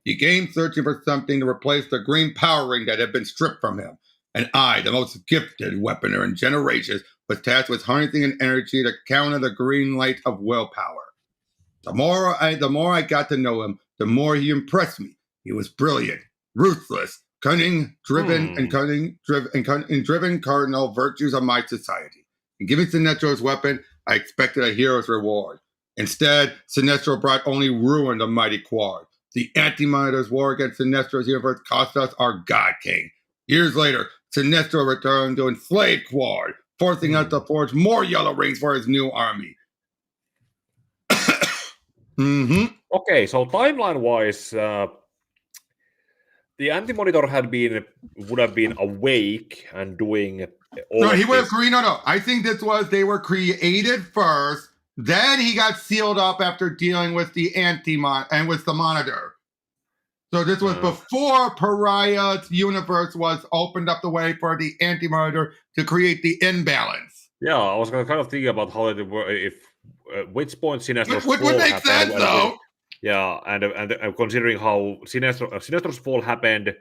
C: He came searching for something to replace the green power ring that had been stripped from him. And I, the most gifted weaponer in generations, was tasked with harnessing an energy to counter the green light of willpower. The more I got to know him, the more he impressed me. He was brilliant, ruthless, cunning, driven, and driven cardinal virtues of my society. In giving Sinestro his weapon, I expected a hero's reward. Instead, Sinestro brought only ruin to mighty Qward. The Anti-Monitor's war against Sinestro's universe cost us our God King. Years later, Sinestro returned to enslave Qward, forcing us to forge more yellow rings for his new army.
D: Okay, so timeline-wise, the Anti-Monitor would have been awake and doing...
C: I think they were created first. Then he got sealed up after dealing with the and with the Monitor. So this was before Pariah's universe was opened up the way for the Anti-Monitor to create the imbalance.
D: Yeah, I was kind of thinking about how it would, which point Sinestro's
C: fall would make sense, though.
D: Yeah, and considering how Sinestro's fall happened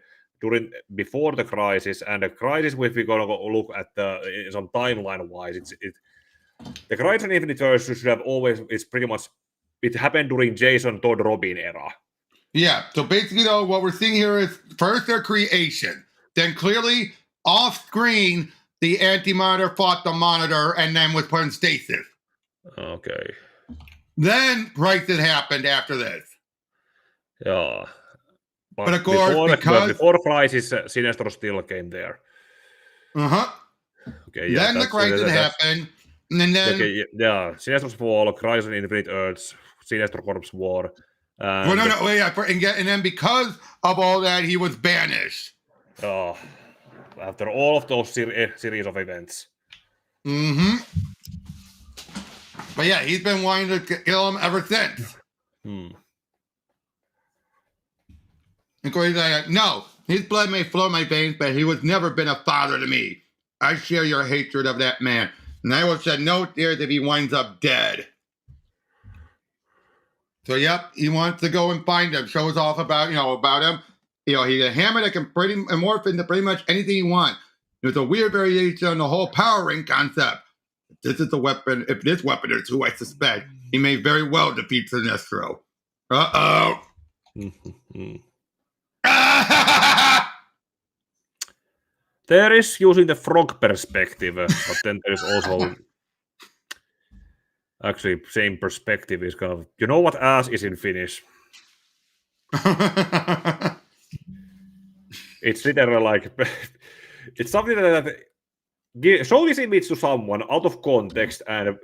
D: before the Crisis, and the Crisis, if we're gonna go look at some timeline-wise, the Crisis and Infinite Earths should have always, it's pretty much, it happened during Jason Todd Robin era.
C: Yeah, so basically, though, what we're seeing here is first their creation, then clearly off-screen, the Anti-Monitor fought the Monitor and then was put in stasis.
D: Okay.
C: Then Brightest happened after this.
D: Yeah.
C: But of course,
D: before Crisis, Sinestro still came there. Okay, yeah,
C: then the crisis happened, and then
D: Sinestro's fall, Crisis on Infinite Earths, Sinestro Corps War.
C: And then because of all that, he was banished.
D: Oh, after all of those series of events.
C: Mm-hmm. But yeah, he's been wanting to kill him ever since. And Corey's like, no, his blood may flow my veins, but he was never been a father to me. I share your hatred of that man, and I will shed no tears if he winds up dead. So yep, he wants to go and find him. Shows off about him. He's a hammer that can morph into pretty much anything he wants. There's a weird variation on the whole power ring concept. If this is the weapon, if this weapon is who I suspect, he may very well defeat Sinestro. Uh-oh.
D: There is using the frog perspective, but then there's also actually same perspective is kind of, you know what ass is in Finnish? It's literally like, it's something that show this image to someone out of context and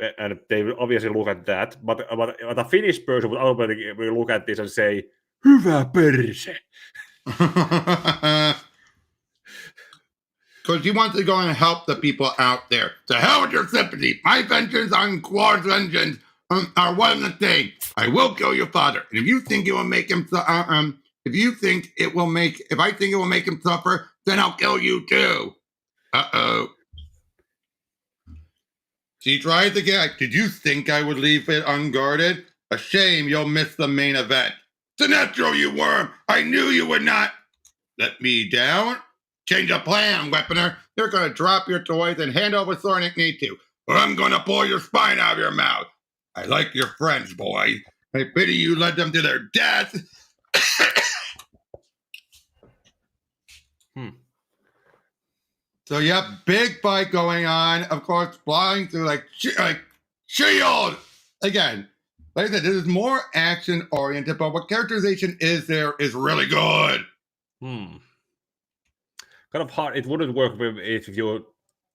D: they will obviously look at that, but a Finnish person will look at this and say, hyvä perse.
C: Because he wants to go and help the people out there. To hell with your sympathy. My vengeance on Qward's vengeance are one and the same. I will kill your father. And if you think it will make him, if I think it will make him suffer, then I'll kill you too. Uh-oh. She tries again. Did you think I would leave it unguarded? A shame you'll miss the main event. Sinestro, you worm! I knew you would not let me down. Change of plan, weaponer. You're going to drop your toys and hand over sword if need to, or I'm going to pull your spine out of your mouth. I like your friends, boy. I pity you led them to their death. So, yep, big fight going on. Of course, flying through like shield. Again, like I said, this is more action-oriented, but what characterization is there is really good.
D: Kind of hard. It wouldn't work if you're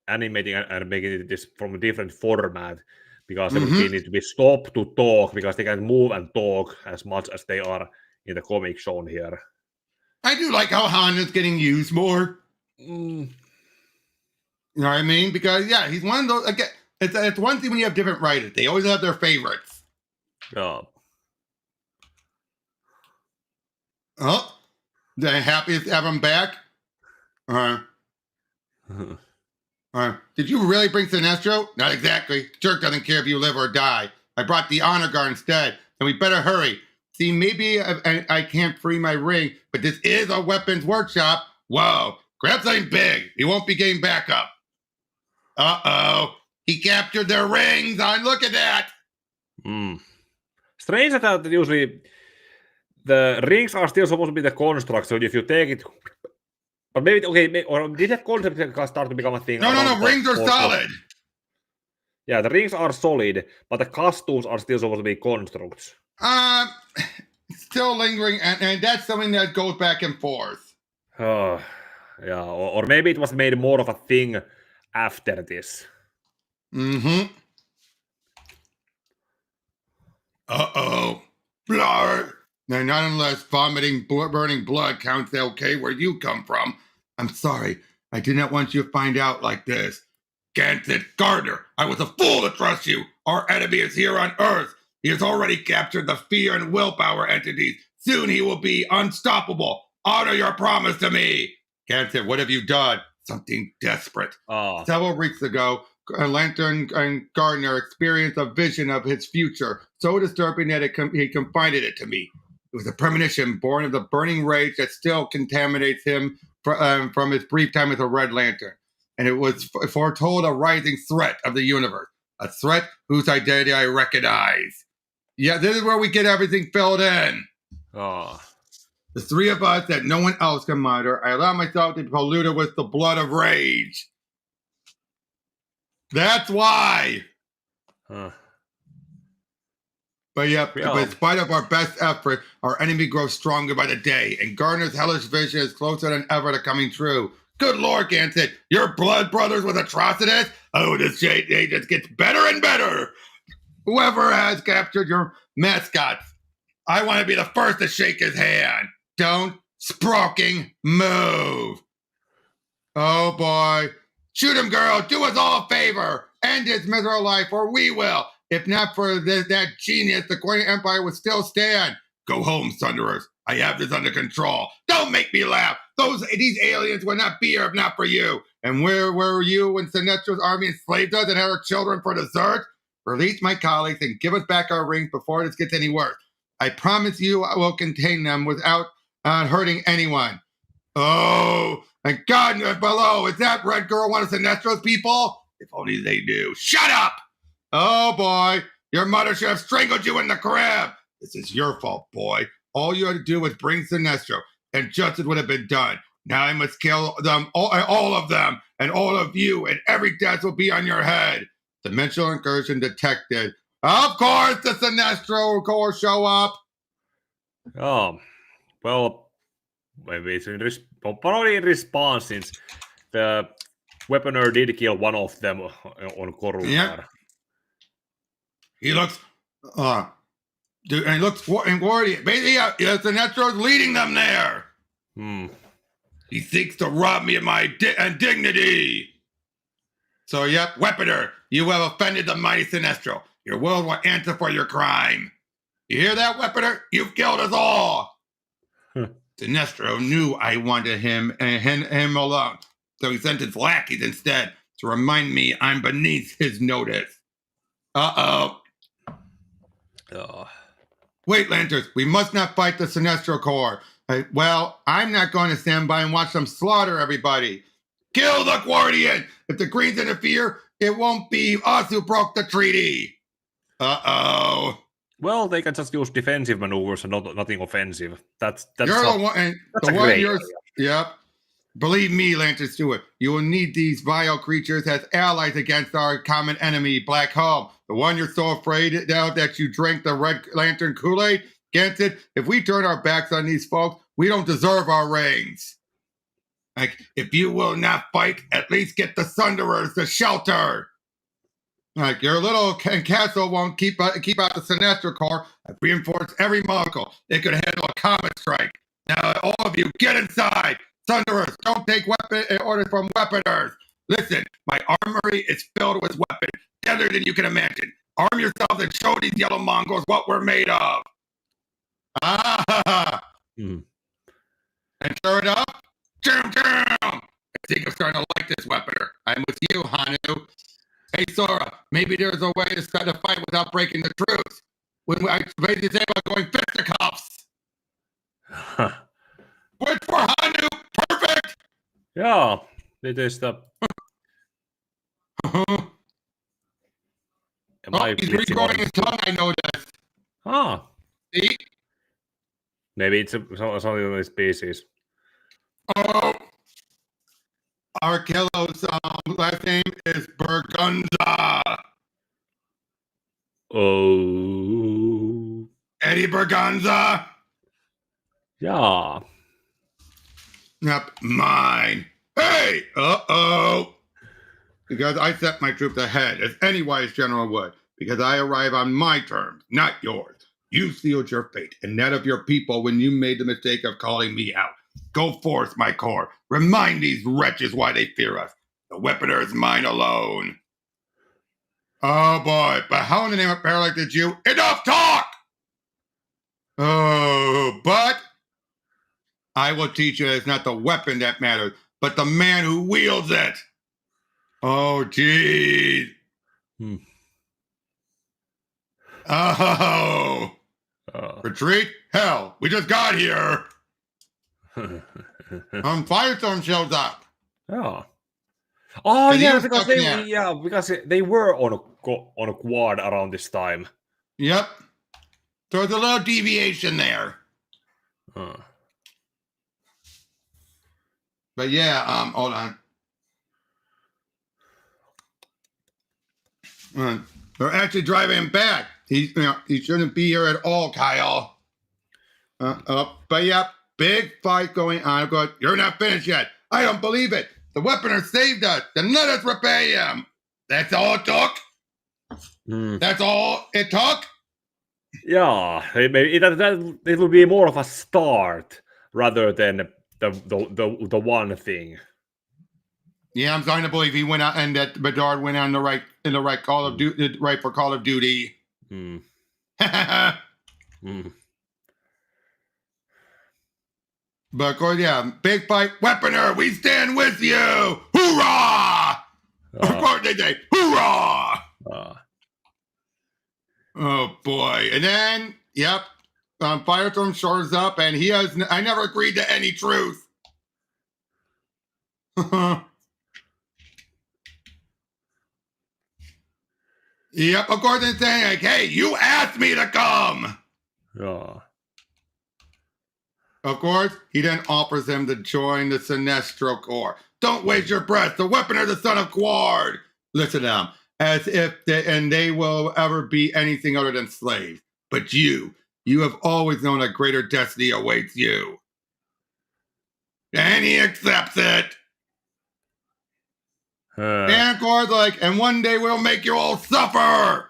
D: animating and making this from a different format, because everything needs to be stopped to talk, because they can move and talk as much as they are in the comic shown here.
C: I do like how Han is getting used more. You know what I mean? Because yeah, he's one of those. Again, it's one thing when you have different writers; they always have their favorites.
D: Oh,
C: they're happy to have him back. Did you really bring Sinestro? Not exactly. Jerk doesn't care if you live or die. I brought the honor guard instead, and we better hurry. See, maybe I can't free my ring, but this is a weapons workshop. Whoa, grab something big. He won't be getting back up. Uh-oh. He captured their rings. Look at that.
D: Strange that usually the rings are still supposed to be the construct, so if you take it... But maybe, or did that concept start to become a thing?
C: No, rings are solid.
D: Yeah, the rings are solid, but the costumes are still supposed to be constructs.
C: Still lingering, and that's something that goes back and forth.
D: Oh, yeah, or maybe it was made more of a thing after this.
C: Uh-oh. Blar. Now, not unless vomiting, burning blood counts okay where you come from. I'm sorry. I did not want you to find out like this. Ganthet Gardner, I was a fool to trust you. Our enemy is here on Earth. He has already captured the fear and willpower entities. Soon he will be unstoppable. Honor your promise to me. Ganthet, what have you done? Something desperate. Several weeks ago, Lantern and Gardner experienced a vision of his future, so disturbing that he confided it to me. It was a premonition born of the burning rage that still contaminates him from his brief time as a Red Lantern. And it was foretold a rising threat of the universe, a threat whose identity I recognize. Yeah, this is where we get everything filled in. The three of us that no one else can monitor, I allow myself to be polluted with the blood of rage. That's why. But yep, in spite of our best effort, our enemy grows stronger by the day, and Gardner's hellish vision is closer than ever to coming true. Good Lord, Ganthet, your blood brothers with Atrocitus? Oh, this day just gets better and better. Whoever has captured your mascots, I want to be the first to shake his hand. Don't sproking move. Oh boy. Shoot him, girl. Do us all a favor. End his miserable life, or we will. If not for that genius, the Guardian Empire would still stand. Go home, Thunderers. I have this under control. Don't make me laugh. These aliens would not be here if not for you. And where were you when Sinestro's army enslaved us and had our children for dessert? Release my colleagues and give us back our rings before this gets any worse. I promise you I will contain them without hurting anyone. Oh, and God below, is that red girl one of Sinestro's people? If only they knew. Shut up! Oh boy, your mother should have strangled you in the crib. This is your fault, boy. All you had to do was bring Sinestro, and justice would have been done. Now I must kill them, all of them, and all of you, and every death will be on your head. Dimensional incursion detected. Of course, the Sinestro Corps show up.
D: Oh, well, maybe it's probably in response since the weaponer did kill one of them on Qward.
C: Yeah. He looks, and he looks in Guardian. Basically, Sinestro's leading them there. He seeks to rob me of my dignity. So, yep, weaponer, you have offended the mighty Sinestro. Your world will answer for your crime. You hear that, weaponer? You've killed us all. Sinestro knew I wanted him and him alone, so he sent his lackeys instead to remind me I'm beneath his notice. Wait, Lanterns, we must not fight the Sinestro Corps. Well, I'm not going to stand by and watch them slaughter everybody. Kill the Guardian! If the Greens interfere, it won't be us who broke the treaty.
D: Well, they can just use defensive maneuvers and nothing offensive. That's
C: you're
D: not,
C: the one. And
D: that's
C: the
D: a
C: one
D: great
C: you're.
D: area.
C: Yep. Believe me, Lantern Stewart, you will need these vile creatures as allies against our common enemy, Black Hole. The one you're so afraid of that you drank the Red Lantern Kool-Aid. Ganthet, if we turn our backs on these folks, we don't deserve our rings. Like, if you will not fight, at least get the Thunderers to shelter. Like, your little castle won't keep out the Sinestro Corps. I've reinforced every molecule. It could handle a comet strike. Now, all of you, get inside. Thunderers, don't take orders from weaponers. Listen, my armory is filled with weapons, better than you can imagine. Arm yourselves and show these yellow Mongols what we're made of. And sure enough, jam! I think I'm starting to like this weaponer. I'm with you, Hanu. Hey, Sora, maybe there's a way to start a fight without breaking the truce. When I basically say about going fisticuffs. Wait for Hanu. Perfect.
D: Yeah, it is the.
C: He's regrowing his tongue, I noticed. See?
D: Maybe it's something of the species.
C: Oh. Arkello's last name is Berganza.
D: Oh.
C: Eddie Berganza?
D: Yeah.
C: Yep, mine. Hey! Because I set my troops ahead, as any wise general would, because I arrive on my terms, not yours. You sealed your fate and that of your people when you made the mistake of calling me out. Go forth, my corps. Remind these wretches why they fear us. The weaponer is mine alone. Oh boy, but how in the name of Parallax did you? Enough talk! Oh, but I will teach you it's not the weapon that matters, but the man who wields it. Oh, geez. Oh. Retreat? Hell, we just got here. Firestorm shows up.
D: Oh. Oh yeah, because they were on a Qward around this time.
C: Yep. So there's a little deviation there. But yeah, hold on. They're actually driving him back. He shouldn't be here at all, Kyle. But yeah, big fight going on. You're not finished yet. I don't believe it. The weaponer saved us. Then let us repay him. That's all it took? That's all it took?
D: Yeah, it will be more of a start rather than the one thing.
C: Yeah, I'm starting to believe he went out and that Bedard went on the right Call of Duty, right for Call of Duty. But of course, yeah, big fight, weaponer, we stand with you! Hoorah! Of course they say, hoorah! Oh boy. And then, yep, Firestorm shows up and I never agreed to any truth. Yep, of course they're saying like, hey, you asked me to come! Of course, he then offers him to join the Sinestro Corps. Don't waste your breath. The weaponer, the son of Qward. Listen to them, as if they will ever be anything other than slaves. But you have always known a greater destiny awaits you. And he accepts it. And Qward's like, and one day we'll make you all suffer.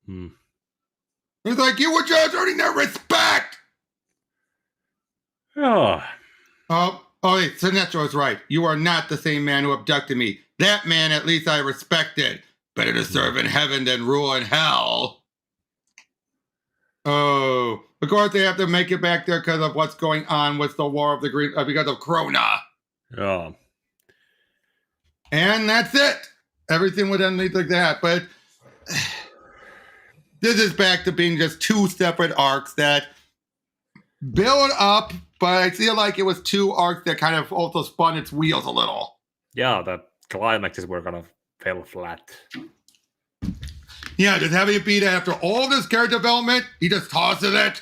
C: It's like, you were just earning their respect. Sinestro is right. You are not the same man who abducted me. That man, at least I respected. Better to serve in heaven than rule in hell. Oh, of course they have to make it back there because of what's going on with the War of the Green, because of Corona. And that's it. Everything would end like that. But this is back to being just two separate arcs that build up, but I feel like it was two arcs that kind of also spun its wheels a little.
D: Yeah, the climaxes were kind of fell flat.
C: Yeah, just having it beat after all this character development, he just tosses it.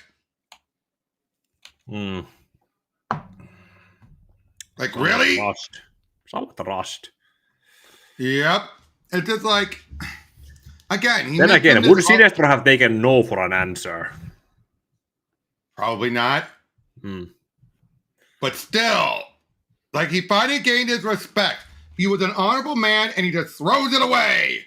C: Like, really?
D: Somewhat rushed.
C: Yep. It's just like, again.
D: Then again, would Sinestro have taken no for an answer?
C: Probably not. But still, like, he finally gained his respect. He was an honorable man, and he just throws it away.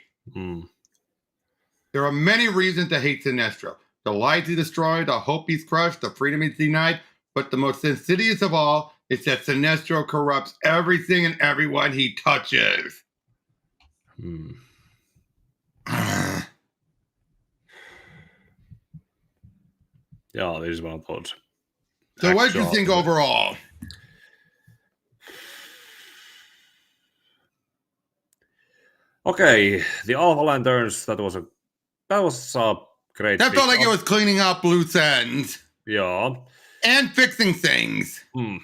C: There are many reasons to hate Sinestro. The lives he destroyed, the hope he's crushed, the freedom he's denied. But the most insidious of all is that Sinestro corrupts everything and everyone he touches.
D: Yeah, this is one of those.
C: So what do you think overall?
D: Okay, the Alpha Lanterns, that was a great.
C: That felt like it was cleaning up loose ends.
D: Yeah.
C: And fixing things. The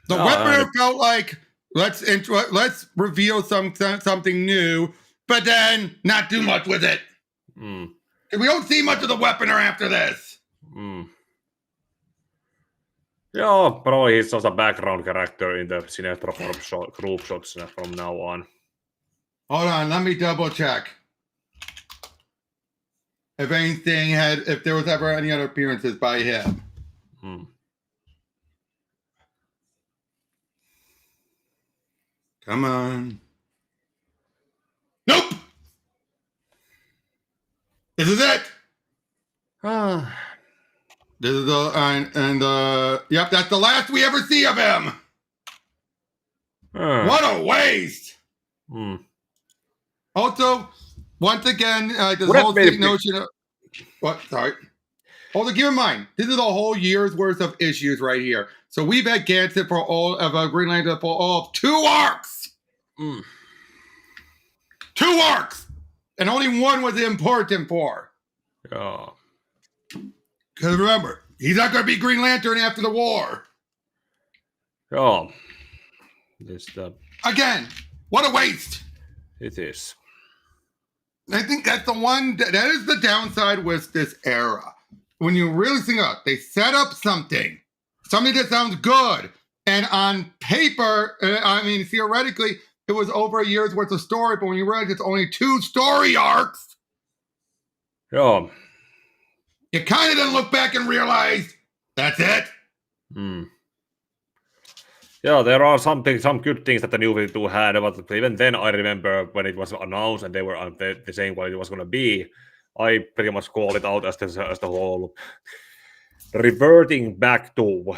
C: weaponer felt like, let's reveal something new, but then not do much with it. We don't see much of the weaponer after this.
D: Yeah, probably he's just a background character in the Sinestro Corps group shots from now on.
C: Hold on, let me double check. If there was ever any other appearances by him. Come on. Nope! This is it! This is yep, that's the last we ever see of him! What a waste! Also, once again, this whole notion of... What? Sorry. Also, keep in mind, this is a whole year's worth of issues right here. So we've had Ganthet for all of Green Lantern for all of 2 arcs! 2 arcs! And only one was important for.
D: Yeah.
C: Because remember, he's not going to be Green Lantern after the war.
D: Yeah.
C: Again, what a waste.
D: It is.
C: I think that's the one, that is the downside with this era. When you really think about it, they set up something that sounds good. And on paper, theoretically, it was over a year's worth of story, but when you realize it's only 2 story arcs,
D: yeah,
C: you kind of then look back and realize, that's it.
D: Yeah, there are some good things that the new 52 had, but even then, I remember when it was announced and they were the saying what it was going to be, I pretty much called it out as the whole reverting back to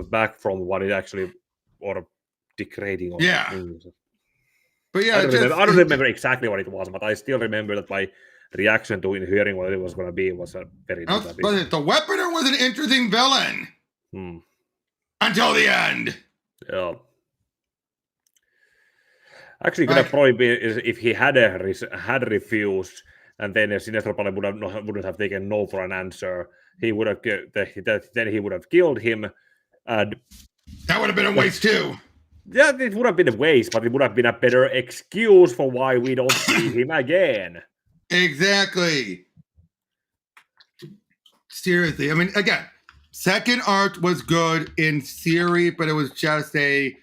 D: back from what it actually or degrading. Or things.
C: But yeah,
D: I don't remember exactly what it was, but I still remember that my reaction to hearing what it was going to be was a very.
C: But the Weaponer was an interesting villain until the end.
D: Yeah. Actually, could have probably been if he had refused, and then Sinestro probably wouldn't have taken no for an answer. He would have then he would have killed him, and
C: that would have been a waste too.
D: Yeah, it would have been a waste, but it would have been a better excuse for why we don't see him again.
C: Exactly. Seriously, I mean, again, second art was good in theory, but it was just a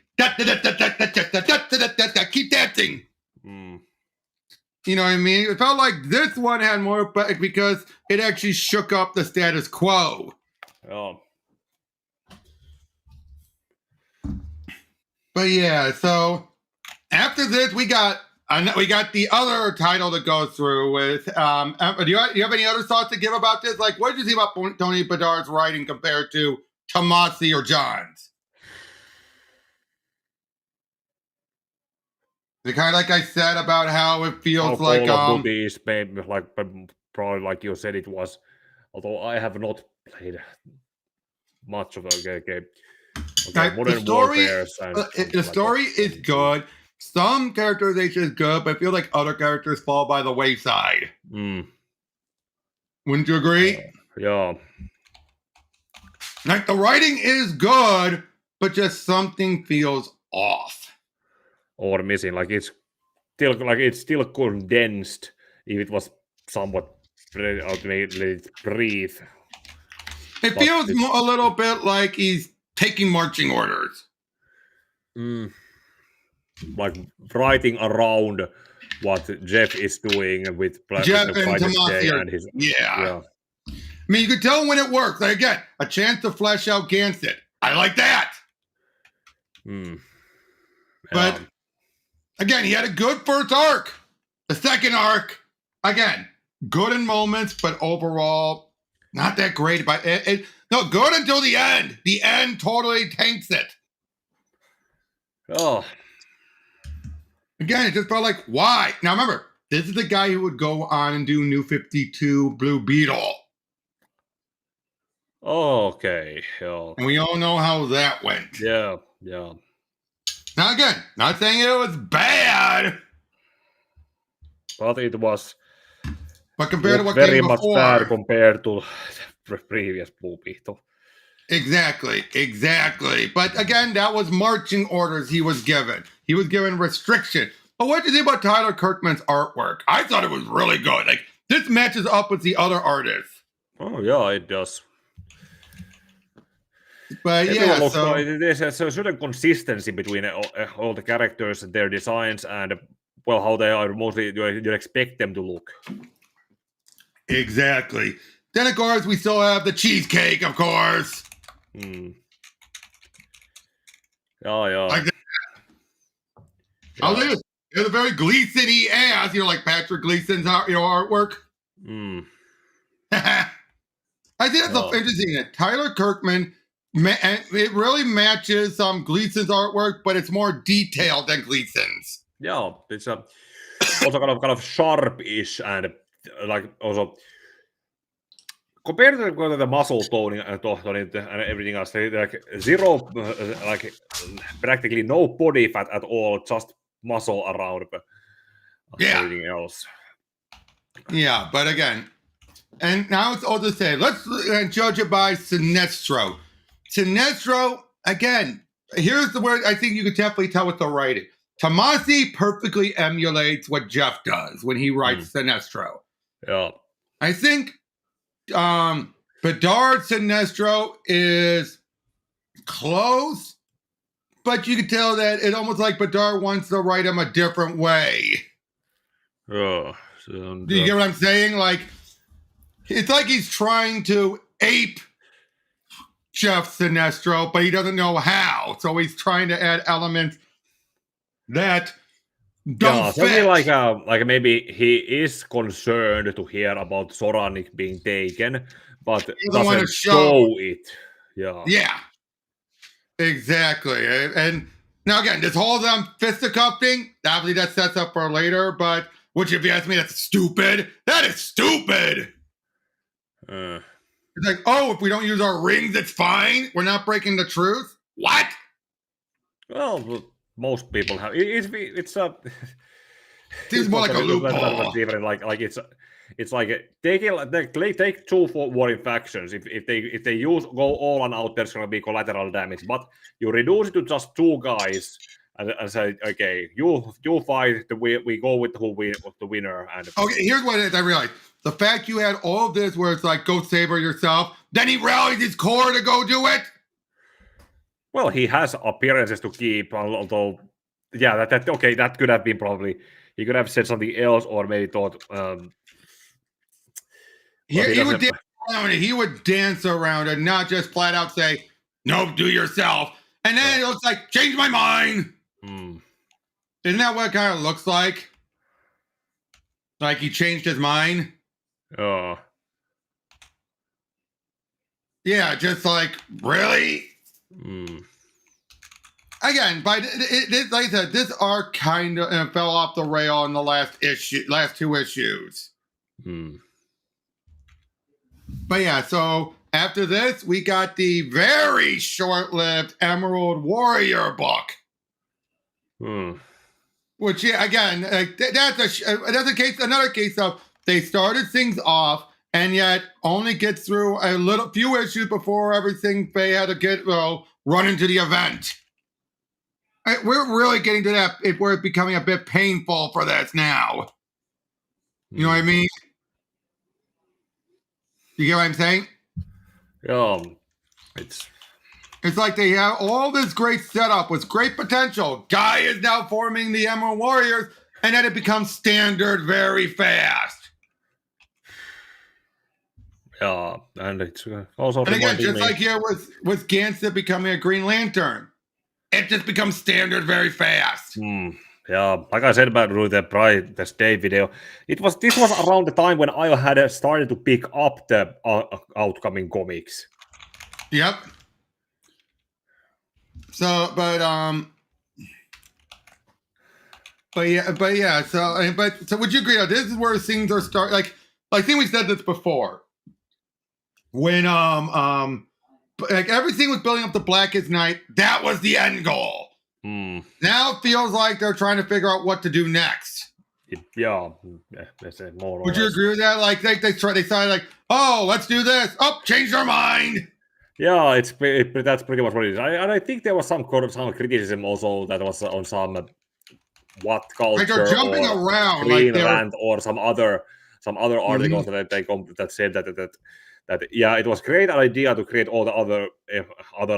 C: keep dancing. You know what I mean? It felt like this one had more, but because it actually shook up the status quo.
D: Oh.
C: But yeah, so after this, we got the other title to go through with. Do you have any other thoughts to give about this? Like, what did you see about Tony Bedard's writing compared to Tomasi or John's? The kind of like I said about how it feels like
D: movies, maybe like probably like you said it was. Although I have not played much of the game. Okay,
C: the story is good. Some characterization is good, but I feel like other characters fall by the wayside. Wouldn't you agree?
D: Yeah.
C: Like the writing is good, but just something feels off.
D: Or missing, like it's still condensed. If it was somewhat breathe.
C: It feels a little bit like he's taking marching orders.
D: Like writing around what Jeff is doing with
C: Jeff and Tomasi and his. Yeah. I mean, you could tell when it works. Like, again, a chance to flesh out Ganthet. I like that. But again, he had a good first arc. The second arc, again, good in moments, but overall, not that great. But no, good until the end. The end totally tanks it.
D: Oh.
C: Again, it just felt like, why? Now remember, this is the guy who would go on and do New 52 Blue Beetle.
D: Okay. Yeah.
C: And we all know how that went.
D: Yeah.
C: Now again, not saying it was bad.
D: But it was.
C: But compared to what
D: very
C: came
D: much
C: before,
D: bad compared to the previous Blue Beetle.
C: Exactly. But again, that was marching orders he was given. He was given restriction. But what do you think about Tyler Kirkman's artwork? I thought it was really good. Like, this matches up with the other artists.
D: Oh, yeah, it does.
C: But
D: there's a certain consistency between all the characters and their designs and, well, how they are mostly, you expect them to look.
C: Exactly. Then, of course, we still have the cheesecake, of course.
D: Yeah.
C: Like that. How this? It's a very Gleason-y ass, like Patrick Gleason's artwork. I think that's so interesting. That Tyler Kirkman, it really matches Gleason's artwork, but it's more detailed than Gleason's.
D: Yeah, it's also kind of sharp-ish and like also compared to the muscle toning and everything else, like zero, like practically no body fat at all, just muscle around everything else.
C: Yeah, but again, and now it's all to say, let's judge it by Sinestro. Sinestro, again, here's the word I think you could definitely tell with the writing. Tomasi perfectly emulates what Jeff does when he writes Sinestro.
D: Yeah.
C: I think Bedard Sinestro is close, but you can tell that it almost like Bedard wants to write him a different way.
D: Do
C: you get what I'm saying? Like, it's like he's trying to ape Jeff Sinestro, but he doesn't know how. So he's trying to add elements that don't fit.
D: Like maybe he is concerned to hear about Soranik being taken, but doesn't show it.
C: Yeah. Exactly. And now again, this whole fisticuff thing, obviously that sets up for later, but which if you ask me, that's stupid. That is stupid. It's like, oh, if we don't use our rings, it's fine. We're not breaking the truth. What?
D: Well, most people have. It's
C: seems more like a loophole.
D: Like it's like take two warring factions. If they go all on out, there's gonna be collateral damage. But you reduce it to just two guys and say, okay, you fight. We go with the winner. And
C: okay, here's what it is. I realized the fact you had all of this where it's like go Saber yourself, then he rallies his core to go do it.
D: Well, he has appearances to keep, although yeah, that could have been probably. He could have said something else, or maybe thought.
C: He would dance around and not just flat out say, "No, do yourself." And then it looks like, "Change my mind." Isn't that what it kind of looks like? Like he changed his mind. Yeah, just like really. Again, like I said, this arc kind of fell off the rail in the last two issues. But yeah, so after this, we got the very short-lived Emerald Warrior book. Which, yeah, again, that's another case of they started things off and yet only get through a few issues before everything they had to run into the event. We're really getting to that where it's becoming a bit painful for this now. You know what I mean? You get what I'm saying? It's like they have all this great setup with great potential. Guy is now forming the Emerald Warriors, and then it becomes standard very fast.
D: Yeah, and it's also.
C: And again, just like here with Ganthet becoming a Green Lantern. It just becomes standard very fast.
D: Yeah, like I said about the Brightest Day video, this was around the time when I had started to pick up the outcoming comics.
C: Yep. So, but yeah. So would you agree? This is where things are start. Like I think we said this before. When like everything was building up to Blackest Night, that was the end goal. Now it feels like they're trying to figure out what to do next.
D: That's it, more or
C: Would you
D: less.
C: agree with that? Like they decided like, oh, let's do this. Oh, change their mind.
D: Yeah, that's pretty much what it is. I think there was some criticism also that was on some what culture
C: like they're jumping around,
D: Greenland or some other articles that said that yeah, it was a great idea to create all the other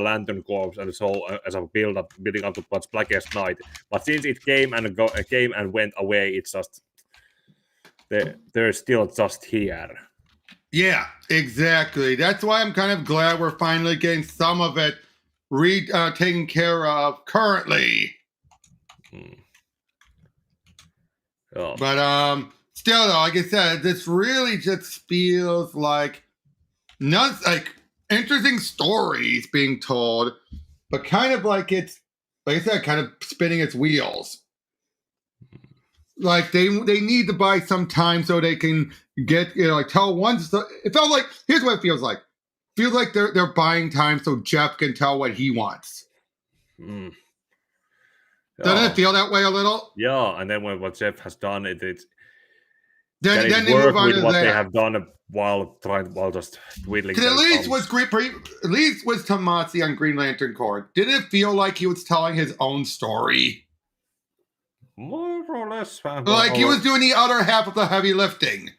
D: Lantern Corps and so as a building up to what's Blackest Night. But since it came and went away, it's just they're still just here.
C: Yeah, exactly. That's why I'm kind of glad we're finally getting some of it taken care of currently. But still, though, like I said, this really just feels like interesting stories being told, but kind of like it's, like I said, kind of spinning its wheels. Like they need to buy some time so they can get, tell one. It felt like, here's what it feels like. Feels like they're buying time so Jeff can tell what he wants. Doesn't it feel that way a little?
D: Yeah, and then what Jeff has done, it's
C: then they move on
D: with
C: to
D: what
C: that.
D: they have done while just twiddling.
C: At least was Tomasi on Green Lantern Corps. Did it feel like he was telling his own story?
D: More or less.
C: Like he was doing the other half of the heavy lifting.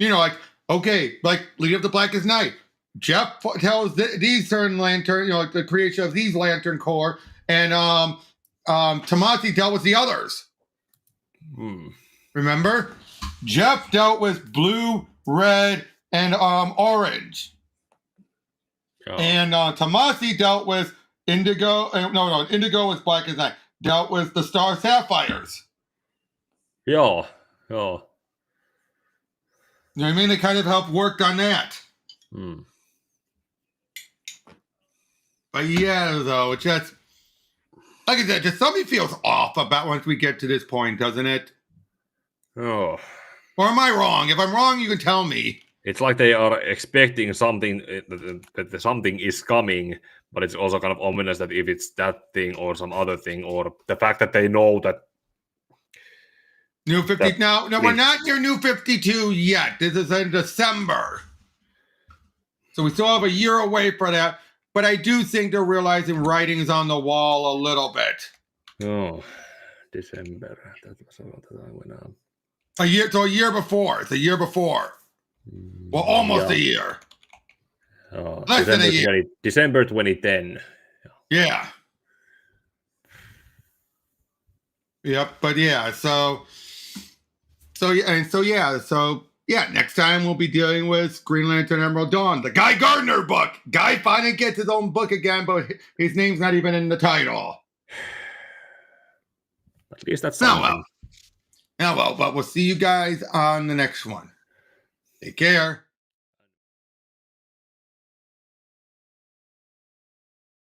C: Like, okay, like lead up to Blackest Night. Jeff tells these certain lantern, the creation of these Lantern Corps, and Tomasi dealt with the others. Remember? Jeff dealt with blue, red, and orange. And Tomasi dealt with Indigo. Indigo was Blackest Night. Dealt with the Star Sapphires.
D: Joo.
C: You know what I mean? They kind of helped work on that. But yeah, though, it's just, like I said, just something feels off about once we get to this point, doesn't it?
D: Oh.
C: Or am I wrong? If I'm wrong, you can tell me.
D: It's like they are expecting something, that something is coming, but it's also kind of ominous that if it's that thing or some other thing, or the fact that they know that.
C: New 50. No, we're not near New 52 yet. This is in December. So we still have a year away for that. But I do think they're realizing writing's on the wall a little bit.
D: Oh, December. That was a lot of time when
C: a year before. It's a year before. Well, almost a year.
D: Oh,
C: less than a year.
D: December 2010.
C: Yeah. Yep. But yeah. So next time we'll be dealing with Green Lantern Emerald Dawn, the Guy Gardner book. Guy finally gets his own book again, but his name's not even in the title.
D: At least that's something.
C: Well, but we'll see you guys on the next one. Take care.